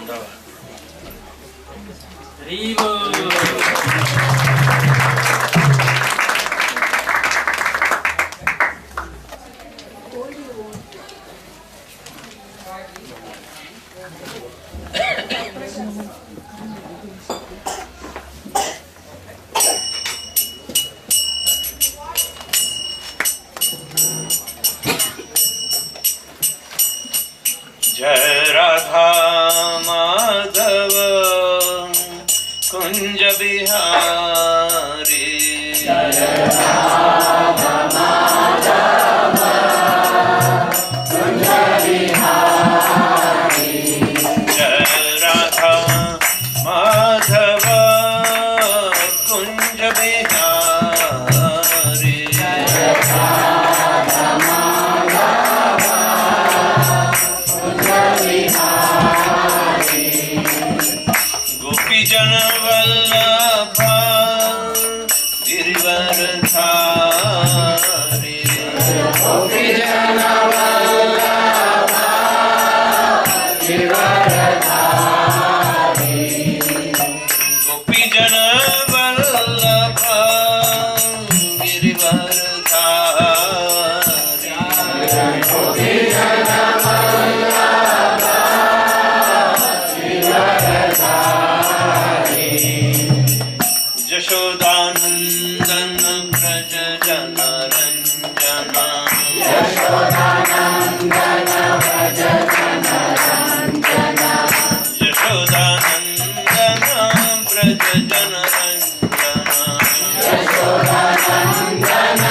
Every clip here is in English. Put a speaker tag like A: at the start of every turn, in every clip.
A: ಬಾಂಧವ. जय राधा माधव कुंज बिहारी, जय राधा माधव कुंज बिहारी, जय राधा माधव कुंज बिहारी, जय राधा माधव कुंज बिहारी, गोपी जन वल्लभ गिरिवरधारी, गोपी जन वल्लभ गिरिवरधारी, गोपी जन वल्लभ गिरिवरधारी, गोपी जन वल्लभ गिरिवरधारी, यशोदानंदन व्रज जन रंजना, यशोदानंदन व्रज जन रंजना, यशोदानंदन व्रज जन रंजना, यशोदानंदन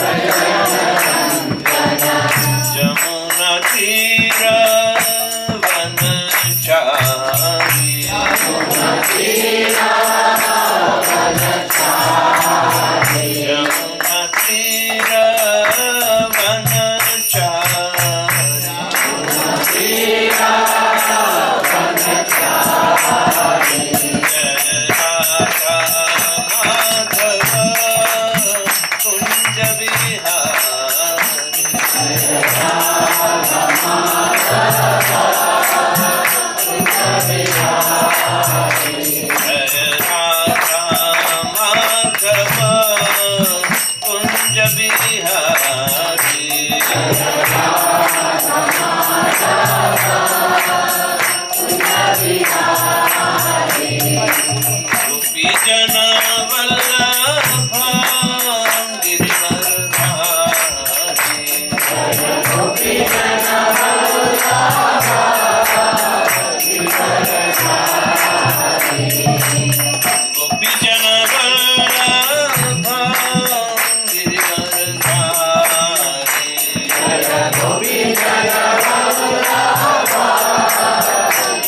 A: व्रज जन रंजना, यमुना तीर वनचारी, यमुना तीर वनचारी, यमुना तीर वनचारी, यमुना तीर वनचारी, जय राधा माधव कुंज बिहारी, जय राधा माधव कुंज बिहारी, जय राधा माधव कुंज बिहारी, जय राधा माधव कुंज बिहारी, गोपी जन वल्लभ गिरिवरधारी, गोपी जन वल्लभ गिरिवरधारी, गोपी जन वल्लभ गिरिवरधारी, गोपी जन वल्लभ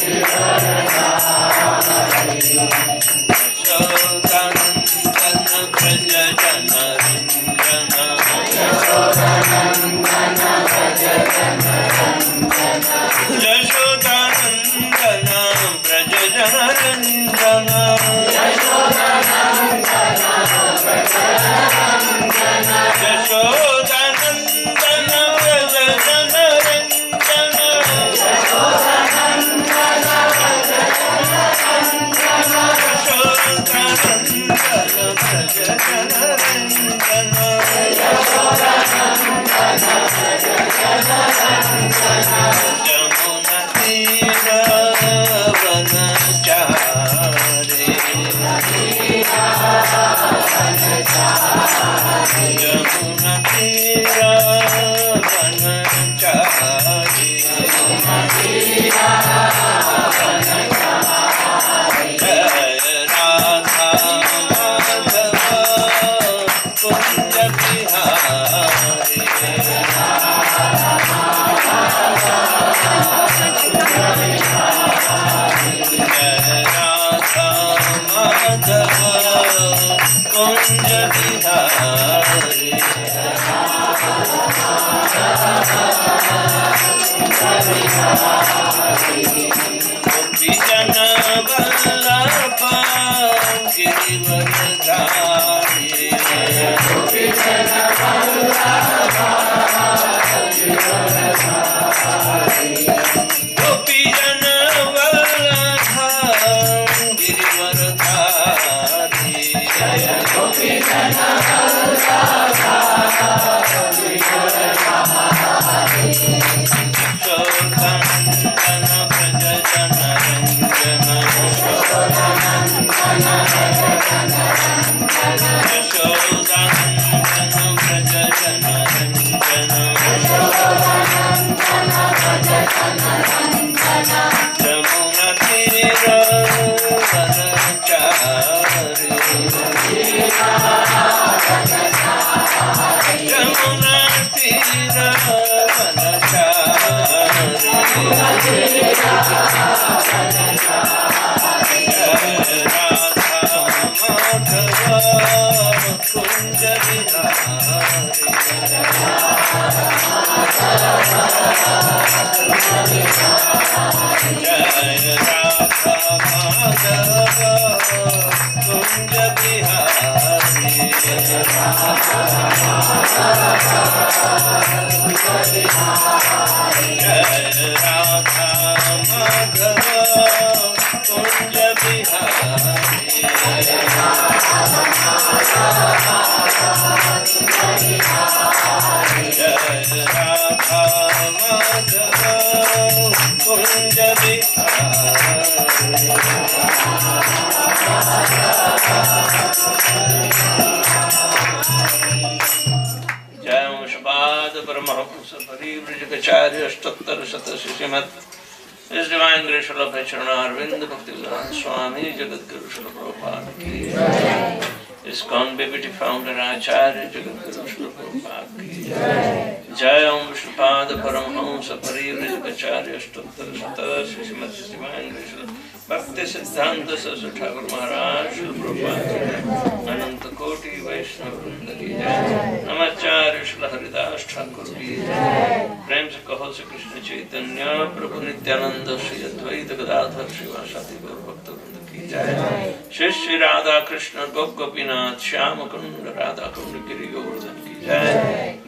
A: गिरिवरधारी, यशोदानंदन व्रज जन रंजना, यशोदानंदन व्रज जन His Divine Grace Srila Prabhupada Bhaktivedanta Swami Jagadguru Srila Prabhupada ki jai. ISKCON BBT founder Acharya Jagadguru Srila Prabhupada ki jai. Jai Om Vishnupada Paramhamsa Parivrajacharya Ashtottara Shata Srimad Divine Grace Srila Bhakti Siddhanta Saraswati Thakur Maharaj Srila Prabhupada ki jai. Ananta Koti Vaishnava Vrinda ki jai. Namacharya Srila Haridas Thakur ki jai. प्रेम से कहो श्री कृष्ण चैतन्य प्रभु नित्यानंद श्री अद्वैत गदाधर श्रीवासादि गौर भक्त वृंद की जय। श्री श्री राधा कृष्ण गोप गोपीनाथ श्याम कुंड राधा कुंड गिरि गोवर्धन की जय।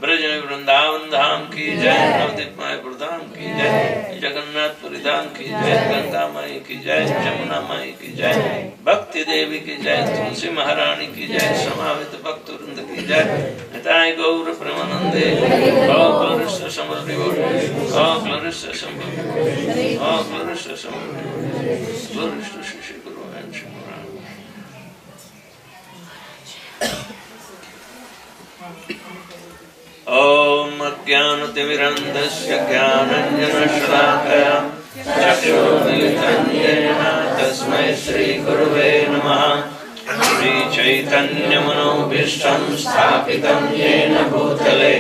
A: ब्रज वृंदावन धाम की जय। नवदीप मायपुर धाम की जय। जगन्नाथपुरी धाम की जय। गंगा माई की जय। जमुना माई की जय। भक्ति देवी की जय। तुलसी महारानी की जय। समावित भक्त वृंद की जय। निताय गौर प्रेमानंदे। All glories to Samurti Lord. All glories to Samurti. All glories to Samurti. Glories to Shri Guru and Shri Maharaj. Om Ajnanatimirandasya Jnananjanashalakaya Chakshurmilitam Yena Tasmai Shri Guruve Namaha. Shri Chaitanya Manobhishtam Sthapitam Yena Bhutale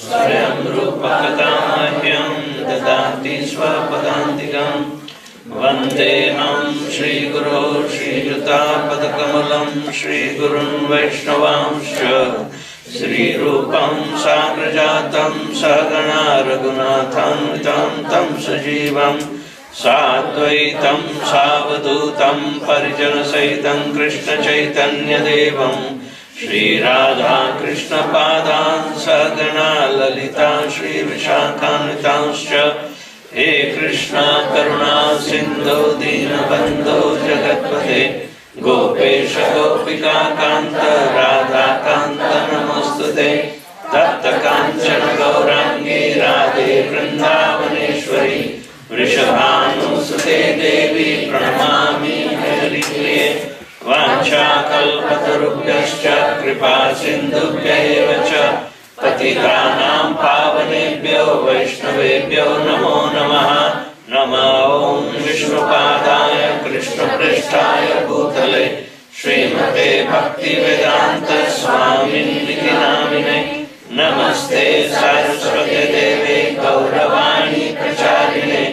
A: Swayam Rupa Katamahyam Dadati Swapadantikam Vandeham Shri Guru Shri Juta Padakamalam Shri Gurun Vaishnavamscha Shri Rupam Sagrajatam Sagana Raghunatham Vitam Tam Sajivam Sadvaitam Savadutam Parijana Saitam Krishna Chaitanya Devam Shri Radha Krishna Padan Sagana Lalita Shri Vishakhanitanscha He Krishna Karuna Sindhu Dina Bandhu Jagatpate Gopesha Gopika Kanta Radha Kanta Namostate Tapta Kanchana Gaurangi Radhe Vrindavaneshwari Vrishabhanusute Devi Pranamami Hari Priye Vancha kalpatarubhyascha kripa sindhubhya eva cha patitanam pavanebhyo vaishnavebhyo namo namaha. Nama Om Vishnupadaya Krishna Pristhaya Bhutale Srimate Bhaktivedanta Swami Namine Namaste Saraswati Deve Gauravani Pracharine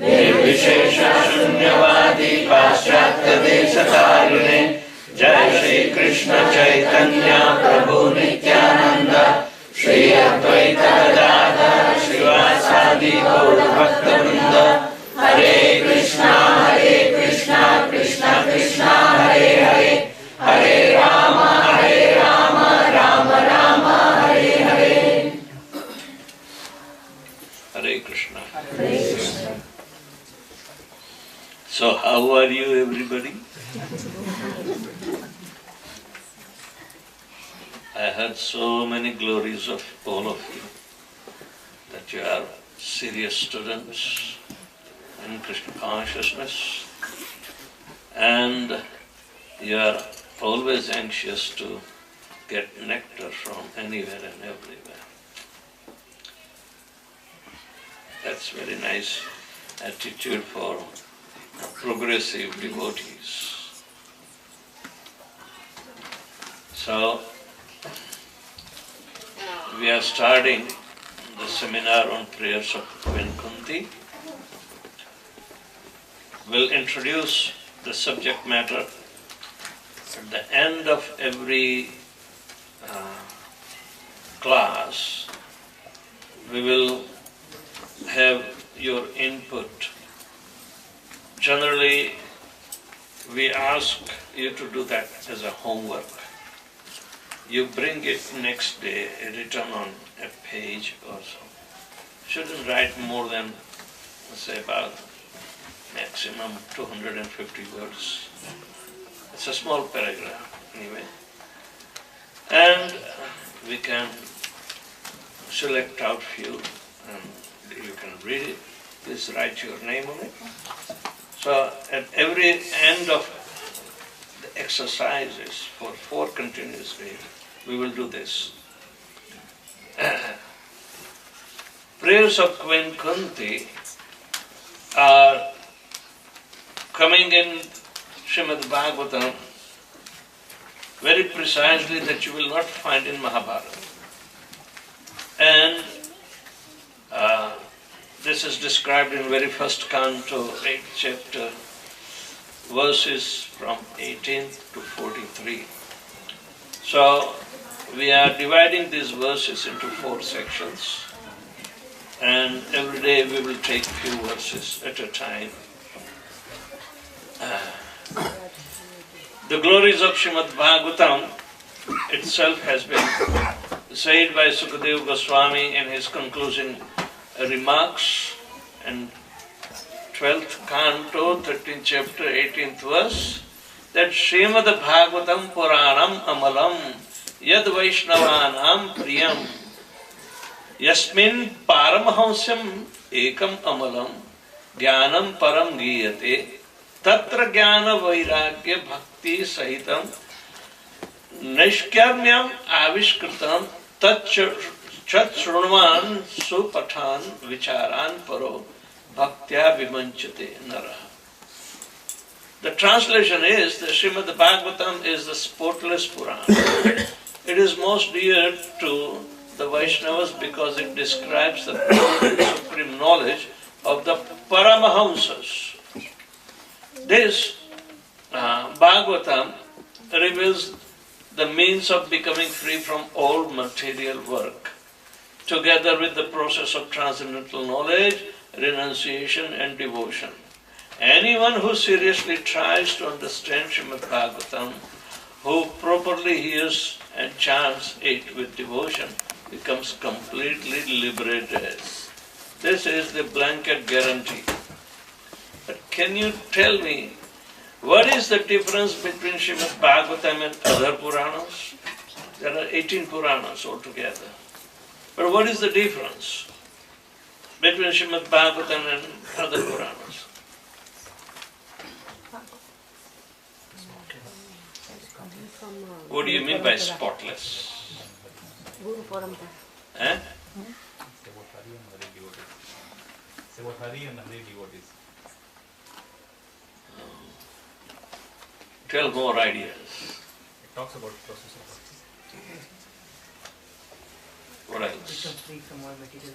A: Nirvishesha Shunyavadi Paschatya Deshatarine. Jai Shri Krishna Chaitanya Prabhu Nityananda Shri Advaita Gadadhar Srivasadi Gaur Bhakta Vrinda. Hare Krishna Krishna Krishna Hare Hare Hare Rama Rama Rama Hare Hare. Hare Krishna. So how are you everybody? I heard so many glories of all of you, that you are serious students in Krishna consciousness and you are always anxious to get nectar from anywhere and everywhere. That's very nice attitude for progressive devotees. So, we are starting the seminar on Prayers of Queen Kunti. We'll introduce the subject matter at the end of every class. We will have your input. Generally, we ask you to do that as a homework. You bring it next day, written on a page or so. Shouldn't write more than, say, about maximum 250 words. It's a small paragraph, anyway. And we can select out few, and you can read it. Please write your name on it. So at every end of the exercises for 4 continuous days, we will do this. Prayers of Queen Kunti are coming in Srimad-Bhagavatam very precisely that you will not find in Mahabharata. And this is described in very first canto, 8th chapter, verses from 18 to 43. So we are dividing these verses into 4 sections, and every day we will take few verses at a time. The Glories of Srimad-Bhagavatam itself has been said by Sukadeva Goswami in his conclusion remarks in 12th canto, 13th chapter, 18th verse, that Srimad-Bhagavatam Puranam Amalam Yad Vaishnavanam Priyam Yasmin Paramahamsam Ekam Amalam Jnanam Param Giyate Tatra Jnana Vairagya Bhakti Sahitam Nishkarmyam Avishkritam Tat Shrunvan Supathan Vicharan Paro Bhaktya Vimanchate Nara. The translation is that Srimad Bhagavatam is the spotless Purana. It is most dear to the Vaishnavas because it describes the supreme knowledge of the Paramahamsas. This Bhagavatam reveals the means of becoming free from all material work, together with the process of transcendental knowledge, renunciation and devotion. Anyone who seriously tries to understand Srimad Bhagavatam, who properly hears and chants it with devotion, becomes completely liberated. This is the blanket guarantee. But can you tell me, what is the difference between Srimad Bhagavatam and other Puranas? There are 18 Puranas altogether. But what is the difference between Srimad Bhagavatam and other Puranas? What do you mean by spotless? Eh? Tell more ideas.
B: It talks about process of bhakti.
A: What else?
C: Become free from all material.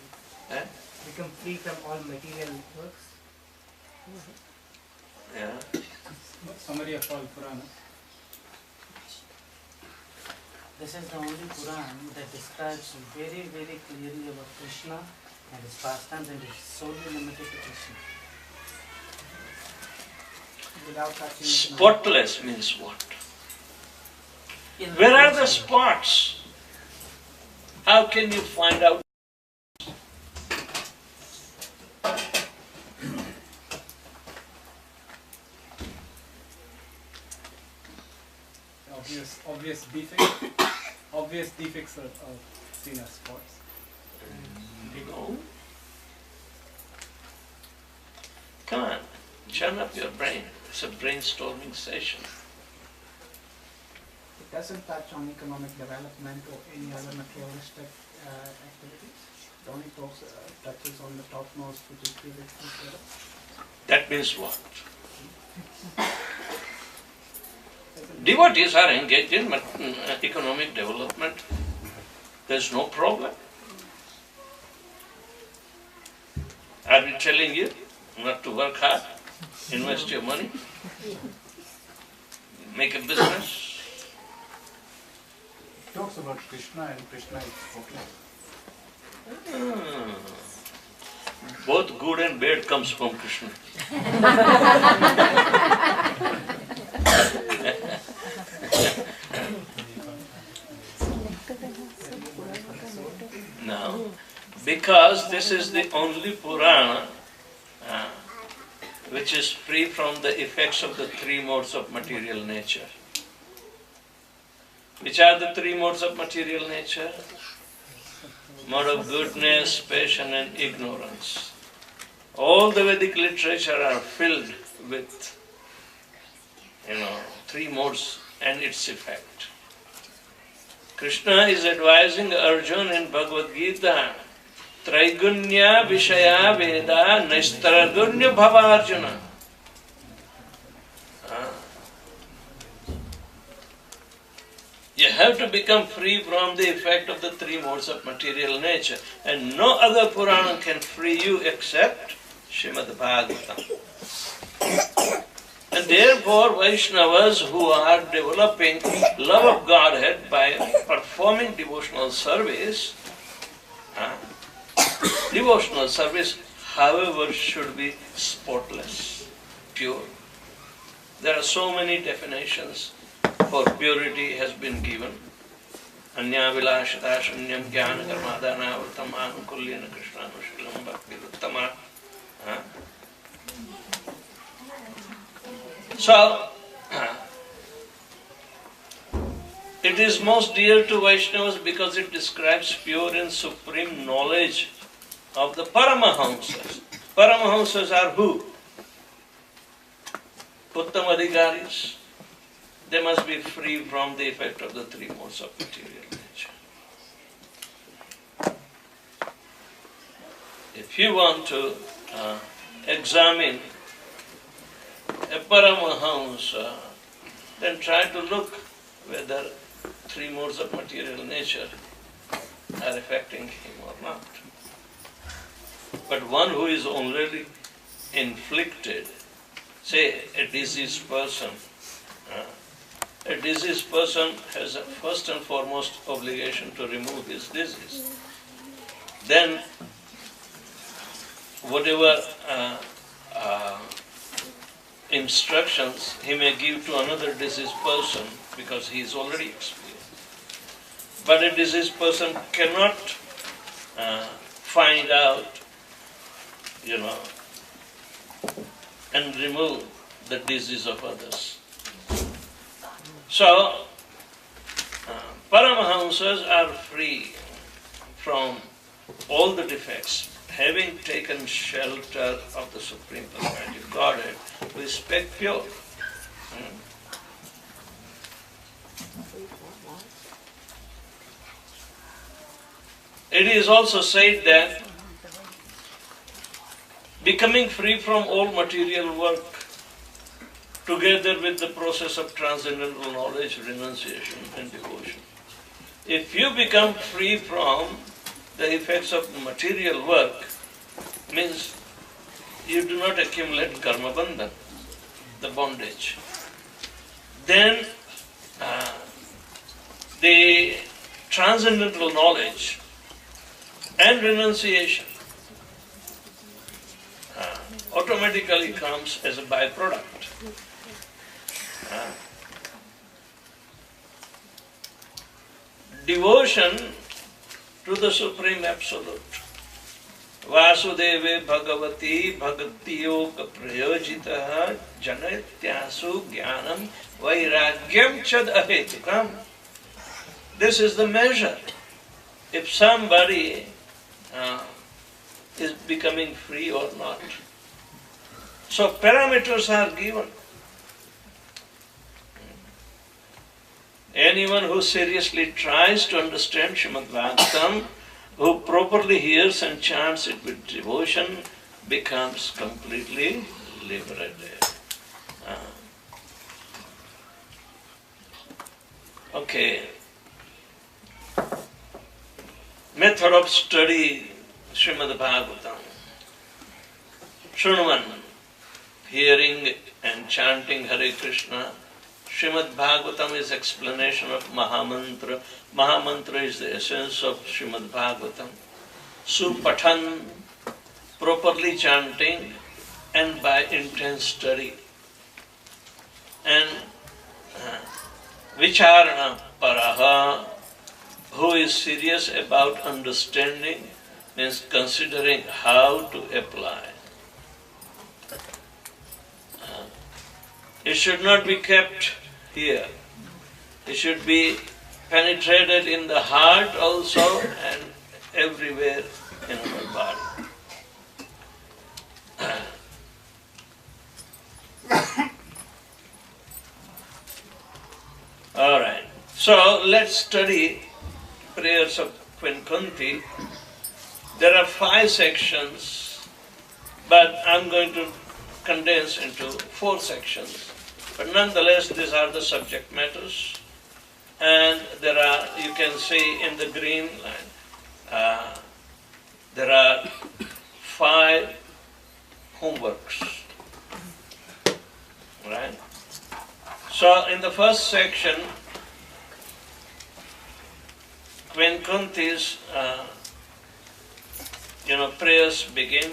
A: Eh?
C: Become free from all material works.
A: Yeah.
D: Summary of all Puranas.
C: This is the only Puran that describes very, very clearly about Krishna and his pastimes, and is solely limited to Krishna. Without touching
A: Spotless means what? Where are the spots? How can you find out?
D: Obvious defects are seen as spots.
A: No. Come on, churn up your brain. It's a brainstorming session.
C: It doesn't touch on economic development or any other materialistic activities.
D: only touches on the topmost, which is 3 victims.
A: That means what? Devotees are engaged in economic development. There's no problem. Are we telling you not to work hard, invest your money, make a business?
D: It talks about Krishna, and Krishna is focused.
A: Both good and bad comes from Krishna. Now, because this is the only Purana which is free from the effects of the 3 modes of material nature. Which are the 3 modes of material nature? Mode of goodness, passion and ignorance. All the Vedic literature are filled with 3 modes and its effect. Krishna is advising Arjuna in Bhagavad Gita, Traigunya Vishaya Veda Naistaragunya Bhava Arjuna. You have to become free from the effect of the 3 modes of material nature, and no other Purana can free you except Srimad-Bhagavatam. And therefore Vaishnavas who are developing love of Godhead by performing devotional service, however, should be spotless, pure. There are so many definitions for purity has been given. Anya vilashita shunyam jnana karmadana urtam anukulyena krishnanushilam bhakti uttama. So, it is most dear to Vaishnavas because it describes pure and supreme knowledge of the Paramahamsas. Paramahamsas are who? Uttamadhikaris. They must be free from the effect of the 3 modes of material nature. If you want to examine a Paramahamsa, then try to look whether 3 modes of material nature are affecting him or not. But one who is already inflicted, say a diseased person, a diseased person has a first and foremost obligation to remove his disease. Then whatever instructions he may give to another diseased person, because he is already experienced. But a diseased person cannot find out, and remove the disease of others. So, Paramahamsas are free from all the defects, having taken shelter of the Supreme Personality of Godhead, who is spec pure. It is also said that becoming free from all material work, together with the process of transcendental knowledge, renunciation and devotion. If you become free from the effects of material work, means you do not accumulate karma bandhan, the bondage. Then the transcendental knowledge and renunciation automatically comes as a byproduct. Devotion to the Supreme Absolute. Vasudeve Bhagavati Bhaktiyoga Prayojitaha Janatyasu Jnanam Vairagyam Chad Ahetukam. This is the measure. If somebody is becoming free or not. So parameters are given. Anyone who seriously tries to understand Srimad-Bhagavatam who properly hears and chants it with devotion becomes completely liberated. Okay. Method of study Srimad-Bhagavatam. Shrunuvan, hearing and chanting Hare Krishna. Srimad-Bhagavatam is explanation of Mahamantra. Mahamantra is the essence of Srimad-Bhagavatam. Supathan, properly chanting and by intense study. And Vicharana Paraha, who is serious about understanding, means considering how to apply. It should not be kept here. It should be penetrated in the heart also and everywhere in our body. Alright, so let's study Prayers of Queen Kunti. There are 5 sections, but I'm going to condense into 4 sections. But nonetheless, these are the subject matters. And there are, you can see in the green line, there are 5 homeworks. Right? So in the first section, Queen Kunti's prayers begin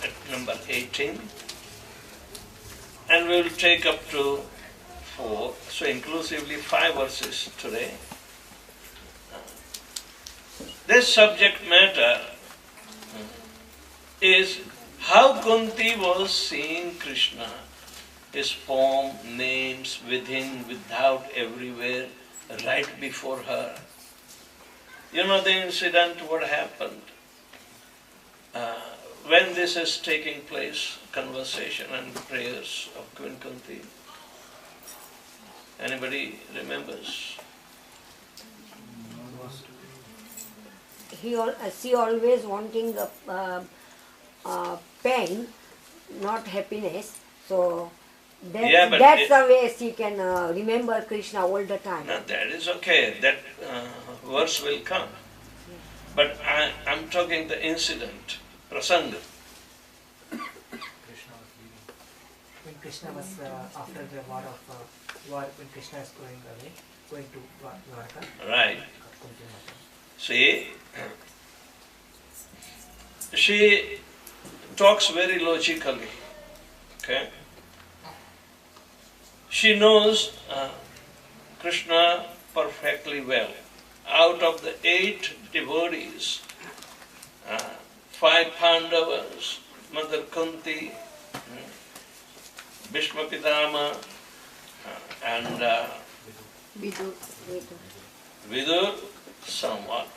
A: at number 18, and we will take up to 4, so inclusively 5 verses today. This subject matter is how Kunti was seeing Krishna, his form, names, within, without, everywhere, right before her. You know the incident, what happened? When this is taking place, conversation and prayers of Queen Kunti. Anybody remembers?
E: She always wanting the pain, not happiness. So that's the way she can remember Krishna all the time.
A: No, that is okay. That verse will come. But I'm talking the incident, prasanga.
C: When Krishna was after the war when Krishna is going to Dwarka.
A: Right. See, she talks very logically. Okay. She knows Krishna perfectly well. Out of the 8 devotees, 5 Pandavas, Mother Kunti, Bhishma Pitama, and Vidur somewhat.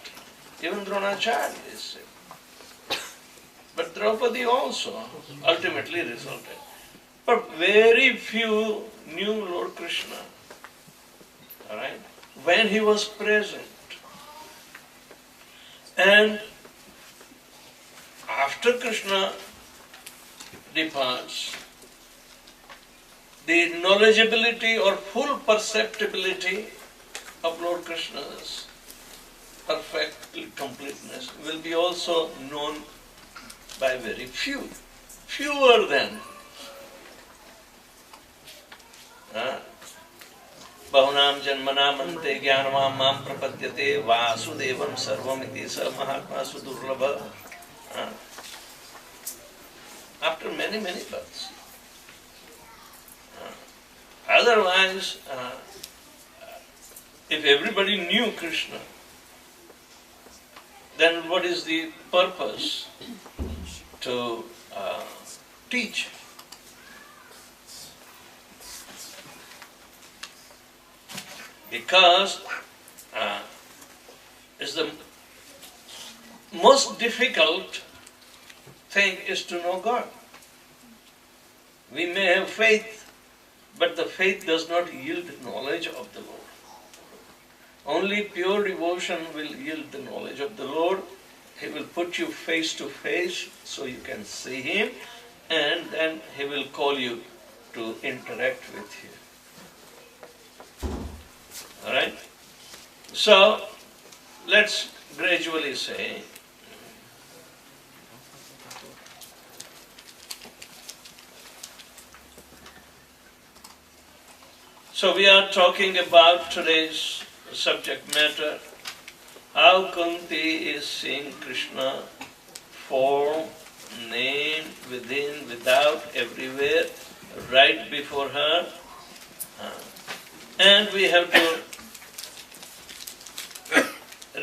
A: Even Dronacharya is there. But Draupadi also ultimately resulted. But very few knew Lord Krishna, alright, when he was present. And after Krishna departs, the knowledgeability or full perceptibility of Lord Krishna's perfect completeness will be also known by very few, fewer than. Bahunam janmanam ante jnanam mam prapadyate vasudevam sarvamiti sa mahatma sudurlabha. After many births. Otherwise, if everybody knew Krishna, then what is the purpose to teach? Because it's the most difficult thing is to know God. We may have faith, but the faith does not yield knowledge of the Lord. Only pure devotion will yield the knowledge of the Lord, He will put you face to face so you can see him, and then he will call you to interact with you. Alright? So, let's gradually say, so we are talking about today's subject matter, how Kunti is seeing Krishna, form, name, within, without, everywhere, right before her. And we have to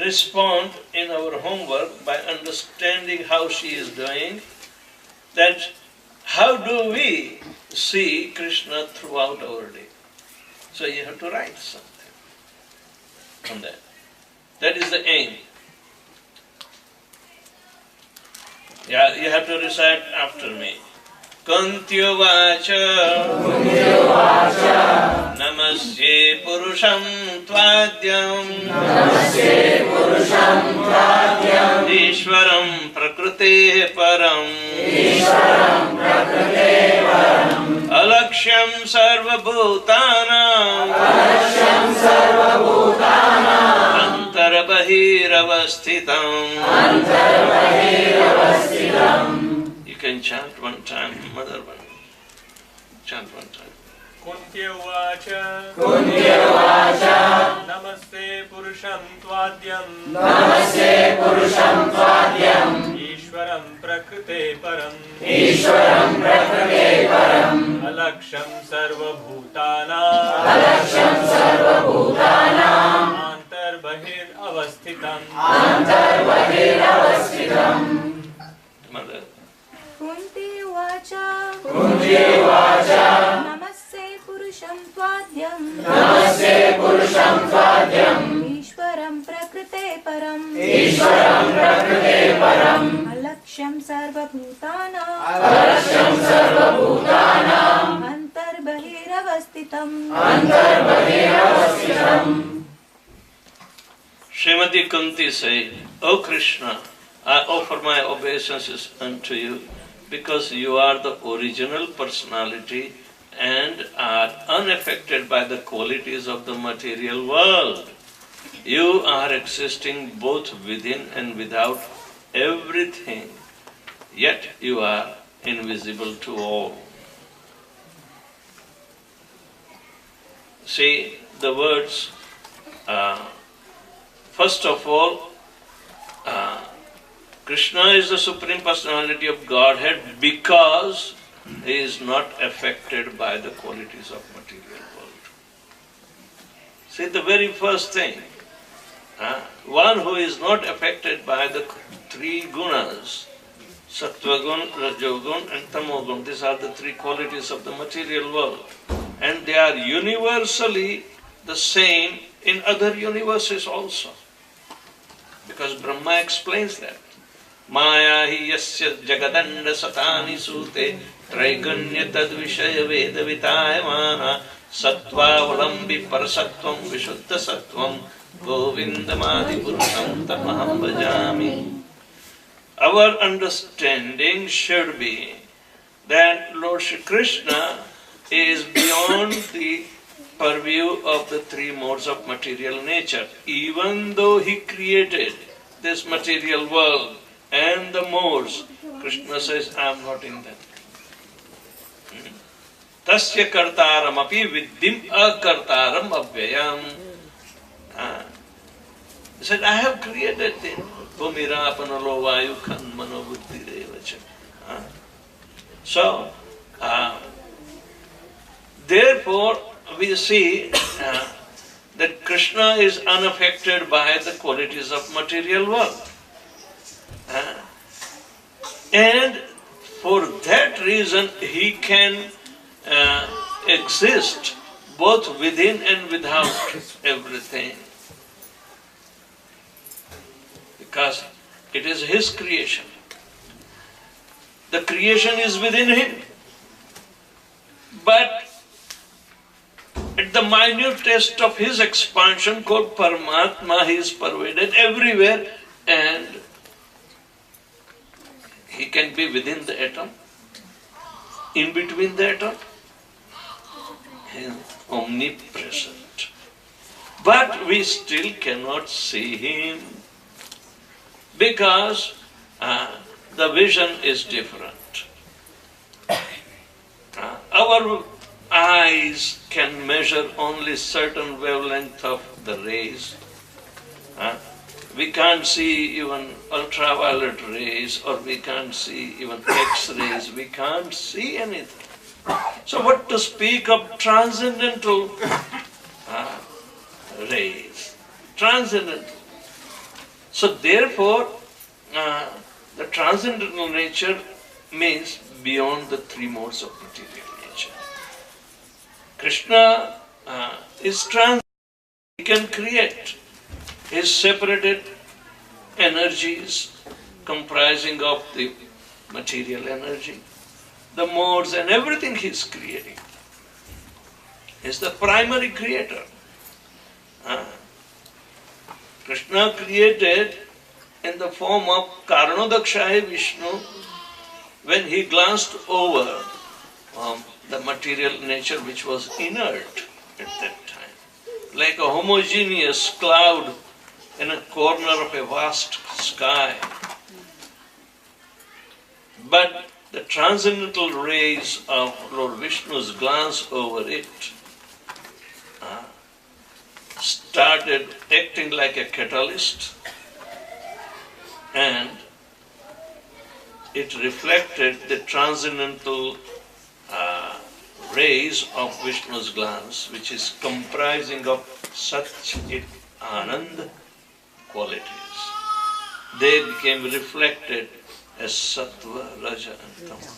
A: respond in our homework by understanding how she is doing, that how do we see Krishna throughout our day. So you have to write something on that. That is the aim. Yeah, you have to recite after me. Kunti vacha Namasye Purusham Tvadyam Ishwaram Prakrite Param Alakshyam Sarva Bhutanam Antarabahir You can chant one time, mother one. Chant one time.
B: Kunti vacha Namaste Purusham Tvadyam Ishwaram Prakrite Param Alaksham Sarva Bhutanam Antarbahir Avasthitam
A: Mother.
F: Kunti vacha Namaste Purusham Tvadyam Ishwaram Prakrite Param Alaksham Sarva Bhutanam Antarbahir Avasthitam
A: Srimati Kunti said, O Krishna, I offer my obeisances unto you because you are the original personality and are unaffected by the qualities of the material world. You are existing both within and without everything, yet you are invisible to all. See, the words, first of all, Krishna is the Supreme Personality of Godhead because he is not affected by the qualities of material world. See, the very first thing, one who is not affected by the three gunas, Sattva gun, Rajogun and Tamogun, these are the three qualities of the material world. And they are universally the same in other universes also. Because Brahma explains that. Maya hi yasya jagadanda satani sute traigunya tad vishaya veda vitayamana sattva valambi parasattvam vishuddha sattvam govindamadi purusham tamaham bhajami. Our understanding should be that Lord Shri Krishna is beyond the purview of the three modes of material nature. Even though he created this material world and the modes, Krishna says, I am not in them. Tasya kartaram api viddhim akartaram abhyayam. He said, I have created them. Bhumira panalo vayu khan mano buddhi revacha. So, therefore, we see that Krishna is unaffected by the qualities of material world. And for that reason, he can exist both within and without everything. Because it is his creation. The creation is within him. But at the minutest of his expansion called Paramatma, he is pervaded everywhere and He can be within the atom, in between the atom. He is omnipresent. But we still cannot see Him because the vision is different. Our eyes can measure only certain wavelength of the rays. We can't see even ultraviolet rays, or we can't see even X-rays. We can't see anything. So what to speak of transcendental rays? Transcendental. So therefore, the transcendental nature means beyond the three modes of material nature. Krishna is transcendental. He can create. His separated energies comprising of the material energy, the modes and everything He is creating. He is the primary creator. Krishna created in the form of Karanodakshaya Vishnu when He glanced over the material nature which was inert at that time, like a homogeneous cloud in a corner of a vast sky. But the transcendental rays of Lord Vishnu's glance over it started acting like a catalyst, and it reflected the transcendental rays of Vishnu's glance, which is comprising of Sat Chit Anand qualities. They became reflected as Sattva, Raja and Tama.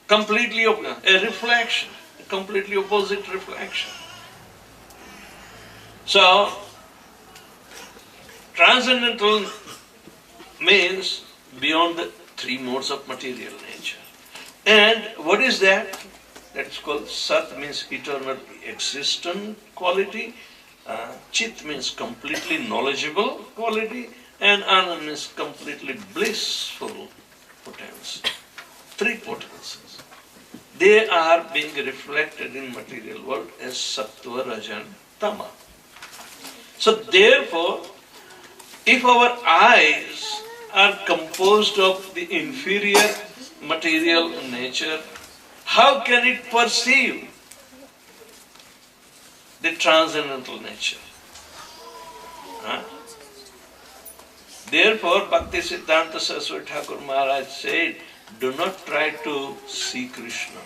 A: Completely a reflection, a completely opposite reflection. So, transcendental means beyond the three modes of material nature. And what is that? That's called Sat, means eternal existent quality. Chit means completely knowledgeable quality, and Anand means completely blissful potency. Three potencies. They are being reflected in material world as Sattva, Raja and Tama. So therefore, if our eyes are composed of the inferior material nature, how can it perceive the transcendental nature? Therefore, Bhakti Siddhanta Saraswati Thakur Maharaj said, do not try to see Krishna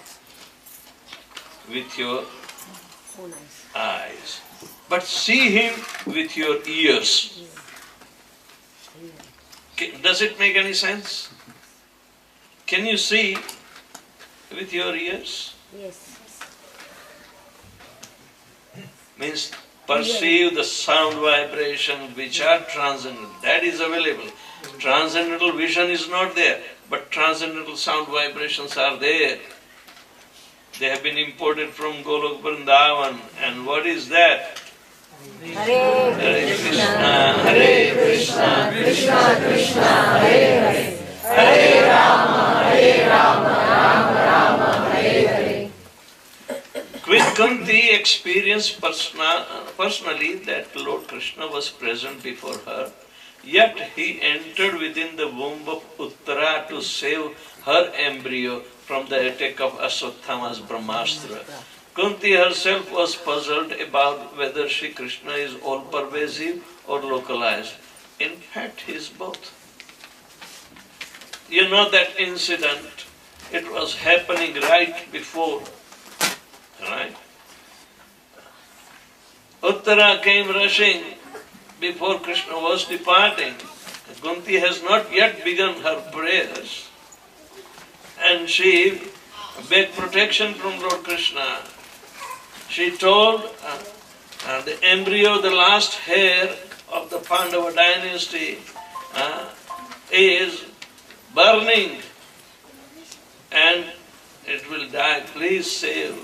A: with your eyes, but see Him with your ears. Does it make any sense? Can you see with your ears?
E: Yes.
A: Means perceive the sound vibration which are transcendental. That is available. Transcendental vision is not there, but transcendental sound vibrations are there. They have been imported from Golok Vrindavan. And what is that?
E: Hare
A: Hare Krishna, Hare Krishna,
E: Krishna Krishna, Hare Hare, Hare Rama, Rama Rama, Hare Hare.
A: Queen Kunti experienced personally that Lord Krishna was present before her, yet He entered within the womb of Uttara to save her embryo from the attack of Aswathama's Brahmastra. Kunti herself was puzzled about whether Sri Krishna is all-pervasive or localized. In fact, He is both. You know that incident, it was happening right before. Right? Uttara came rushing before Krishna was departing. Kunti has not yet begun her prayers, and she begged protection from Lord Krishna. She told the embryo, the last hair of the Pandava dynasty is burning and it will die. Please save.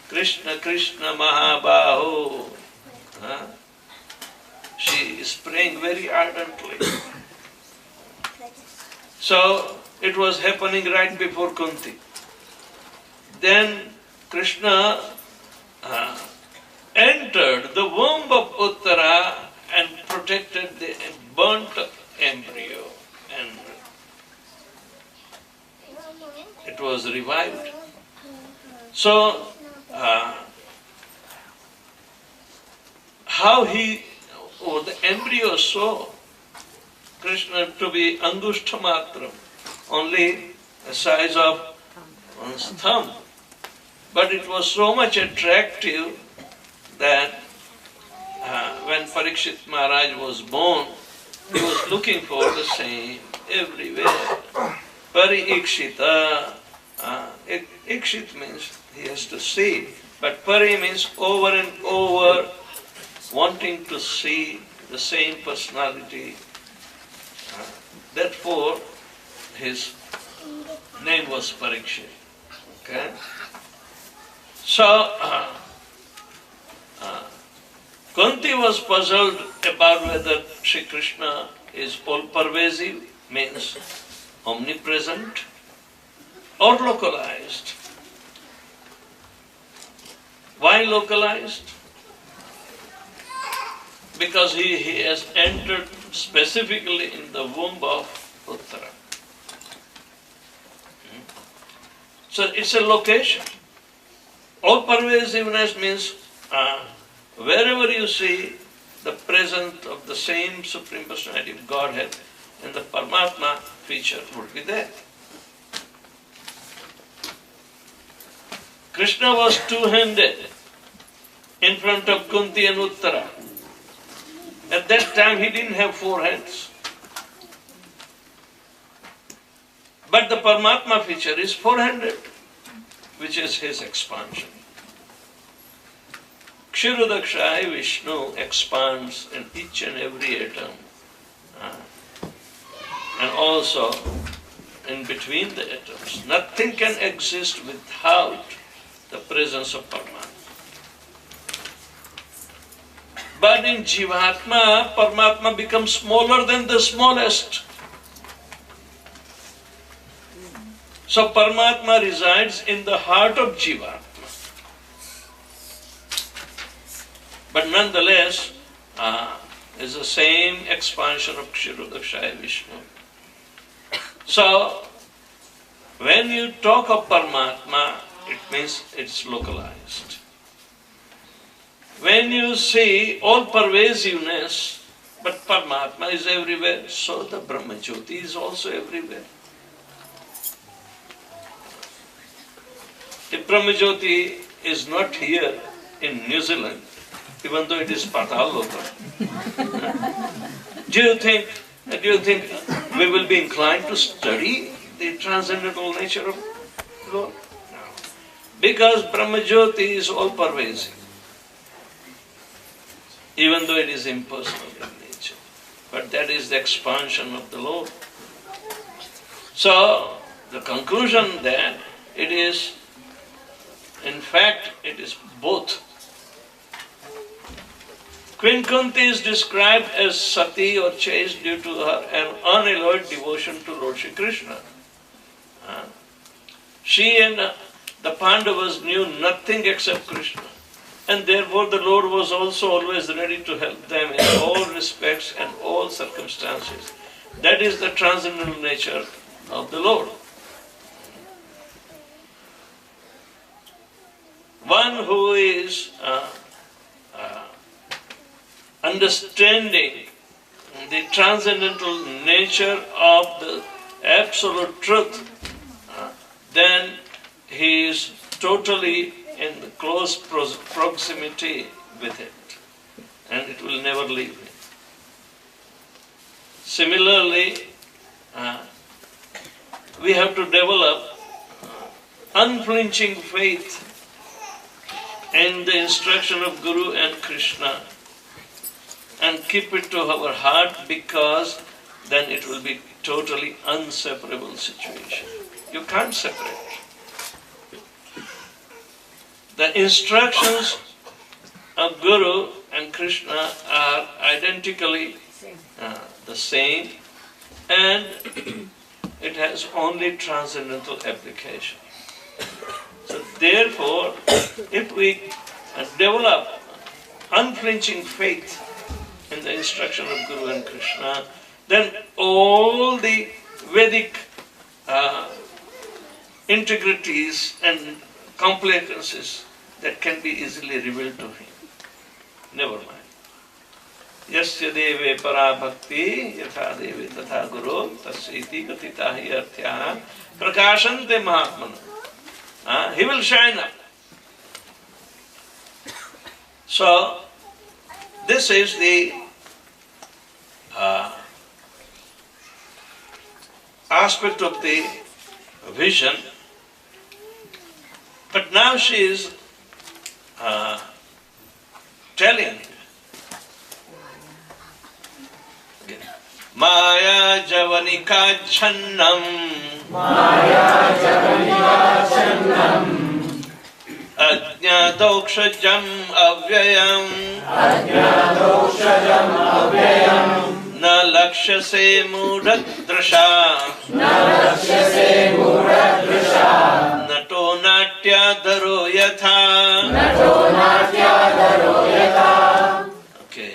A: Krishna, Krishna Mahabaho. She is praying very ardently. So it was happening right before Kunti. Then Krishna entered the womb of Uttara and protected the burnt embryo, and it was revived. So how the embryo saw Krishna to be angushtamatram, only the size of one's thumb. But it was so much attractive that when Parikshit Maharaj was born, he was looking for the same everywhere. Pari-ikshita. Ikshit means he has to see, but pari means over and over, wanting to see the same personality. Therefore, his name was Parikshit. Okay? So, Kunti was puzzled about whether Sri Krishna is all-pervasive, means omnipresent, or localized. Why localized? Because he has entered specifically in the womb of Uttara. So it's a location. All-pervasiveness means wherever you see the presence of the same Supreme Personality of Godhead, and the Paramatma feature would be there. Krishna was two-handed in front of Kunti and Uttara. At that time he didn't have four hands. But the Paramatma feature is four-handed, which is his expansion. Kshirodakshai Vishnu expands in each and every atom, and also in between the atoms. Nothing can exist without the presence of Paramatma. But in Jivatma, Paramatma becomes smaller than the smallest. So Paramatma resides in the heart of Jivatma. But nonetheless, is the same expansion of Kshirodakshaya Vishnu. So, when you talk of Paramatma, it means it's localized. When you see all pervasiveness, but Paramatma is everywhere, so the Brahmajyoti is also everywhere. The Brahmajyoti is not here in New Zealand, even though it is Pataloka. Do you think we will be inclined to study the transcendental nature of Lord? No. Because Brahmajyoti is all pervasive, even though it is impersonal in nature. But that is the expansion of the Lord. So, the conclusion that it is, in fact, it is both. Queen Kunti is described as sati or chaste due to her unalloyed devotion to Lord Shri Krishna. She and the Pandavas knew nothing except Krishna, and therefore the Lord was also always ready to help them in all respects and all circumstances. That is the transcendental nature of the Lord. One who is understanding the transcendental nature of the absolute truth, then he is totally in the close proximity with it, and it will never leave him. Similarly, we have to develop unflinching faith in the instruction of Guru and Krishna, and keep it to our heart, because then it will be totally inseparable situation. You can't separate. The instructions of Guru and Krishna are identically the same, and has only transcendental application. So therefore, if we develop unflinching faith in the instruction of Guru and Krishna, then all the Vedic integrities and complacencies that can be easily revealed to him. Never mind. Yasya deve para bhakti yatha deve tatha guru tasya iti gatita hi arthyaha prakashante mahatmana. He will shine up. So, this is the aspect of the vision. But now she is telling Maya Javanika Channam Ajñādokṣajam avyayam Na lakṣyase mūఢadrṣā Nato natyādharo yatha. Okay,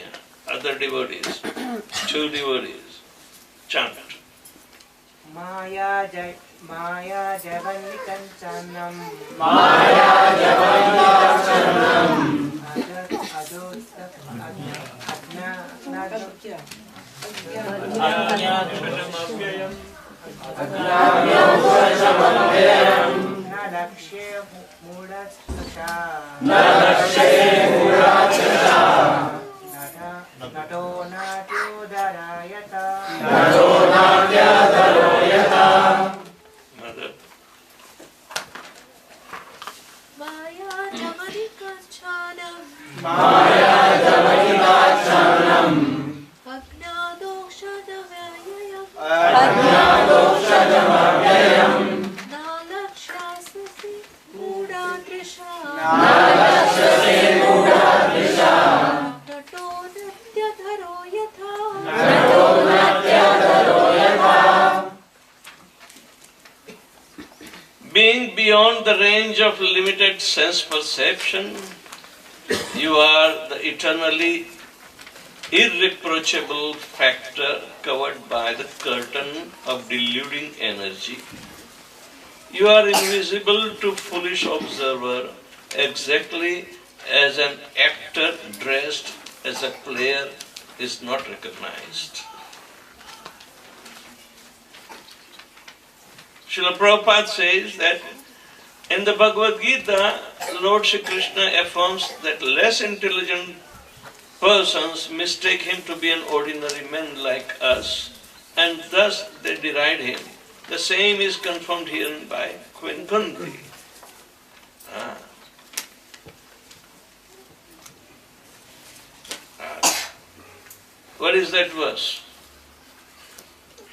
A: other devotees, 2 devotees, chant.
C: Maya Javanikancanam
A: Mother. Being beyond the range of limited sense perception, you are the eternally irreproachable factor covered by the curtain of deluding energy. You are invisible to foolish observer, exactly as an actor dressed as a player is not recognized. Srila Prabhupada says that in the Bhagavad Gita, Lord Shri Krishna affirms that less intelligent persons mistake him to be an ordinary man like us, and thus they deride him. The same is confirmed here by Queen Kunti. What is that verse?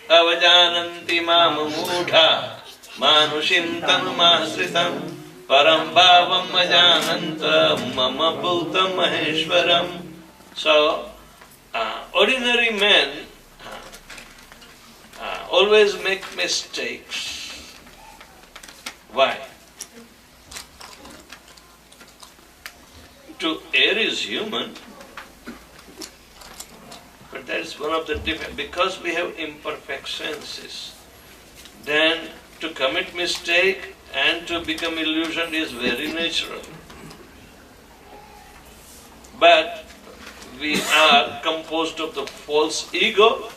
A: Avajananti mam mudha manushim tanumāsritam param bhavam ajananta mama bhutam maheshwaram. So, ordinary men always make mistakes. Why? To err is human, but that is one of the different, because we have imperfect senses, then to commit mistake and to become illusioned is very natural. But we are composed of the false ego,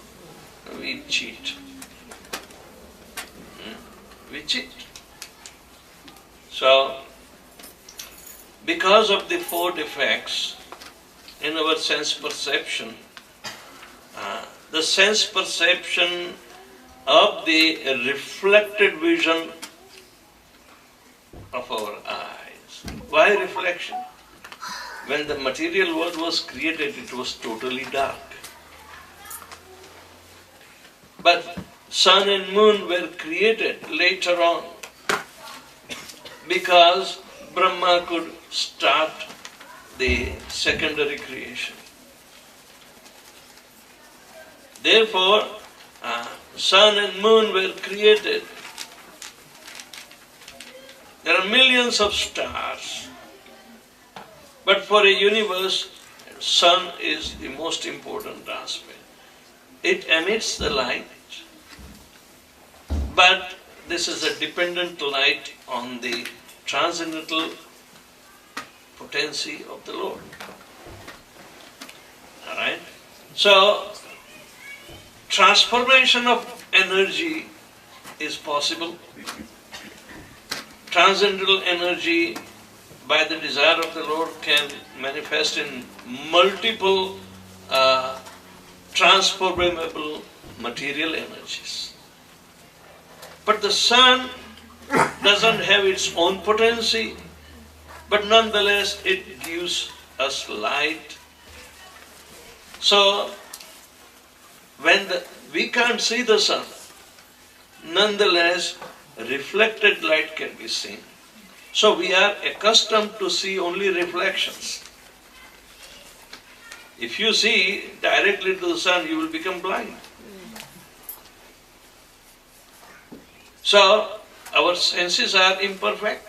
A: we cheat. We cheat. So, because of the 4 defects in our sense perception, the sense perception of the reflected vision of our eyes. Why reflection? When the material world was created, it was totally dark. But sun and moon were created later on because Brahma could start the secondary creation. Therefore, sun and moon were created. There are millions of stars. But for a universe, sun is the most important aspect. It emits the light, but this is a dependent light on the transcendental potency of the Lord. Alright? So, transformation of energy is possible. Transcendental energy by the desire of the Lord can manifest in multiple transformable material energies. But the sun doesn't have its own potency, but nonetheless it gives us light. So, when we can't see the sun, nonetheless reflected light can be seen. So we are accustomed to see only reflections. If you see directly to the sun, you will become blind. So our senses are imperfect.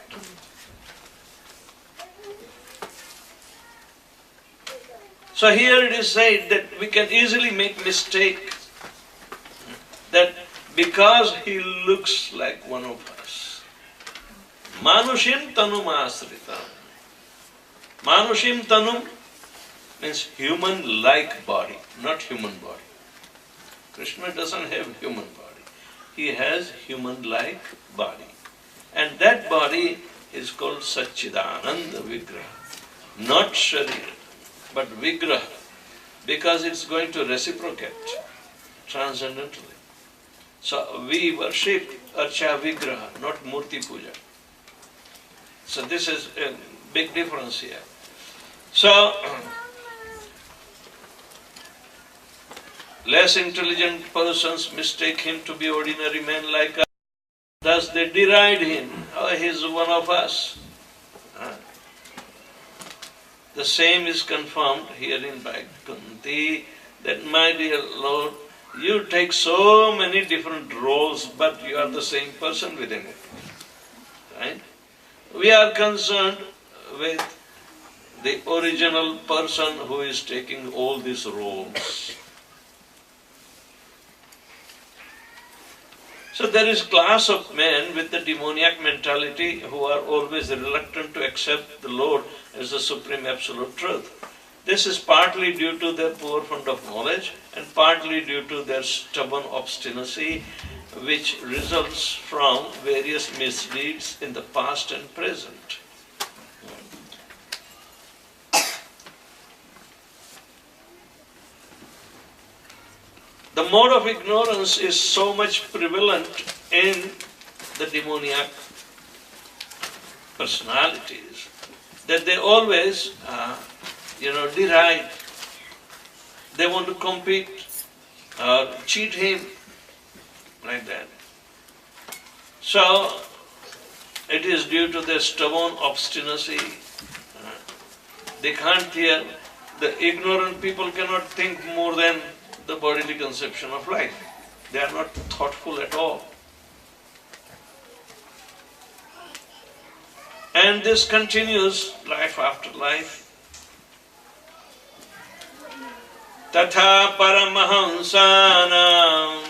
A: So here it is said that we can easily make mistake that because he looks like one of us. Manushim tanum asritam. Manushim tanum means human-like body, not human body. Krishna doesn't have human body. He has human-like body. And that body is called Satchidananda Vigraha. Not Sharira, but Vigraha. Because it's going to reciprocate transcendentally. So we worship Archa Vigraha, not Murti Puja. So this is a big difference here. So, less intelligent persons mistake him to be ordinary man like us. Thus they deride him. Oh, he is one of us. The same is confirmed herein by Kunti, that my dear Lord, you take so many different roles, but you are the same person within it. Right? We are concerned with the original person who is taking all these roles. So there is a class of men with the demoniac mentality who are always reluctant to accept the Lord as the supreme absolute truth. This is partly due to their poor fund of knowledge and partly due to their stubborn obstinacy, which results from various misdeeds in the past and present. The mode of ignorance is so much prevalent in the demoniac personalities that they always, deride. They want to compete or cheat him, like that. So, it is due to their stubborn obstinacy. They can't hear. The ignorant people cannot think more than the bodily conception of life. They are not thoughtful at all. And this continues life after life. Tatha paramahansanam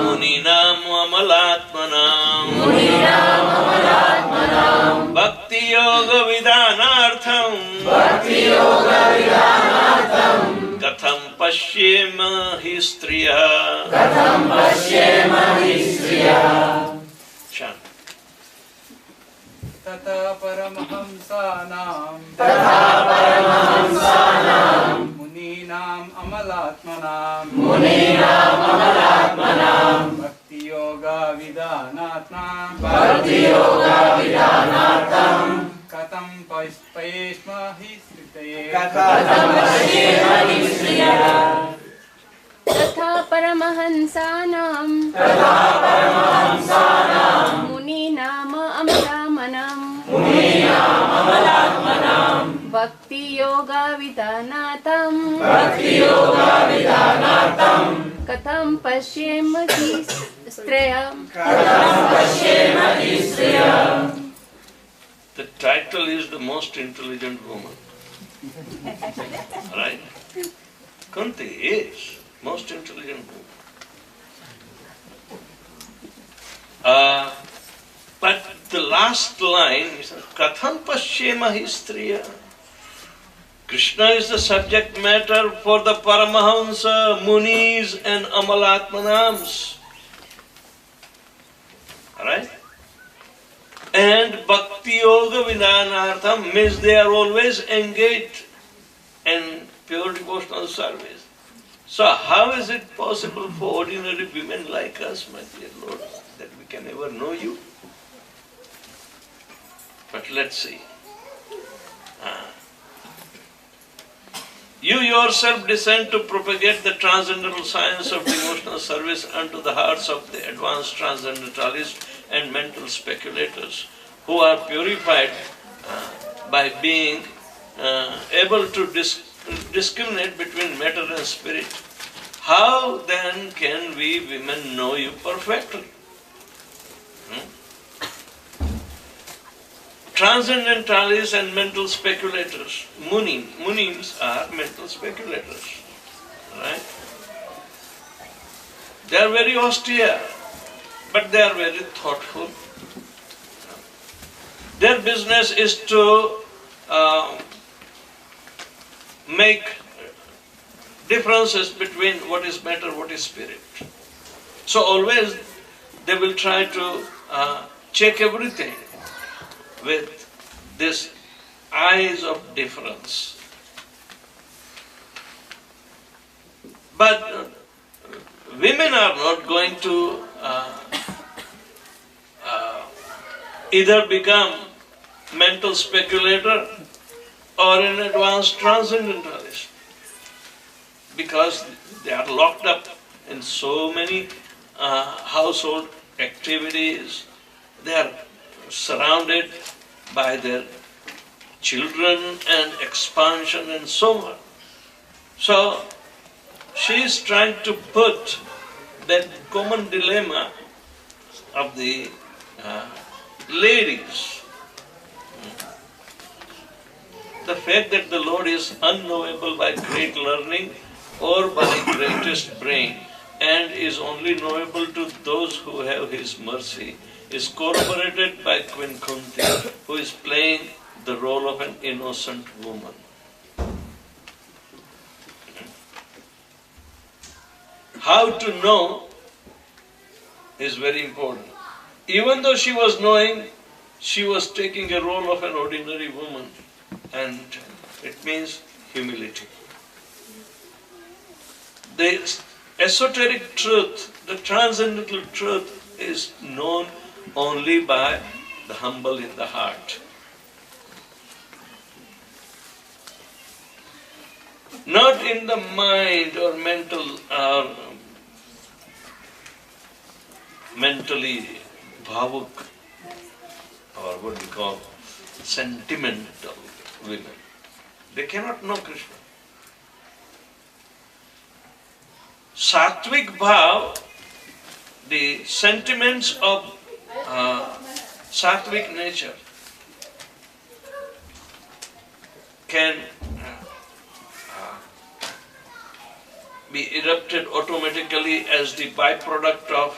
A: muninam amalatmanam bhakti yoga vidanartham katham pashyema hi striya. Chant.
D: Tata paramahamsanam muninam amalatmanam bhakti yoga vidanatmam katam paishma hi sritaye.
G: तथा परमहंसानां मुनीनाम अमलात्मनां भक्ति Yoga Vidanatam Katham Pashyemahi Strayam.
A: The title is the most intelligent woman. Right? Kunti is most intelligent woman. But the last line is Katham Pashyemahi Striya. Krishna is the subject matter for the Paramahansa, Munis and Amalatmanams. Alright? And Bhakti Yoga Vidhanartham means they are always engaged in pure devotional service. So how is it possible for ordinary women like us, my dear Lord, that we can ever know you? But let's see. You yourself descend to propagate the transcendental science of devotional service unto the hearts of the advanced transcendentalists and mental speculators who are purified by being able to discriminate between matter and spirit. How then can we women know you perfectly? Transcendentalists and mental speculators. Munims are mental speculators. Right? They are very austere, but they are very thoughtful. Their business is to make differences between what is matter, what is spirit. So always they will try to check everything with this eyes of difference. But women are not going to either become mental speculator or an advanced transcendentalist, because they are locked up in so many household activities. They are surrounded by their children and expansion and so on. So she is trying to put that common dilemma of the ladies. The fact that the Lord is unknowable by great learning or by greatest brain and is only knowable to those who have His mercy is corroborated by Queen Kunti, who is playing the role of an innocent woman. How to know is very important. Even though she was knowing, she was taking a role of an ordinary woman, and it means humility. The esoteric truth, the transcendental truth, is known only by the humble in the heart. Not in the mind or mentally bhavuk, or what we call sentimental women. They cannot know Krishna. Sattvic bhav, the sentiments of sattvic nature, can be erupted automatically as the byproduct of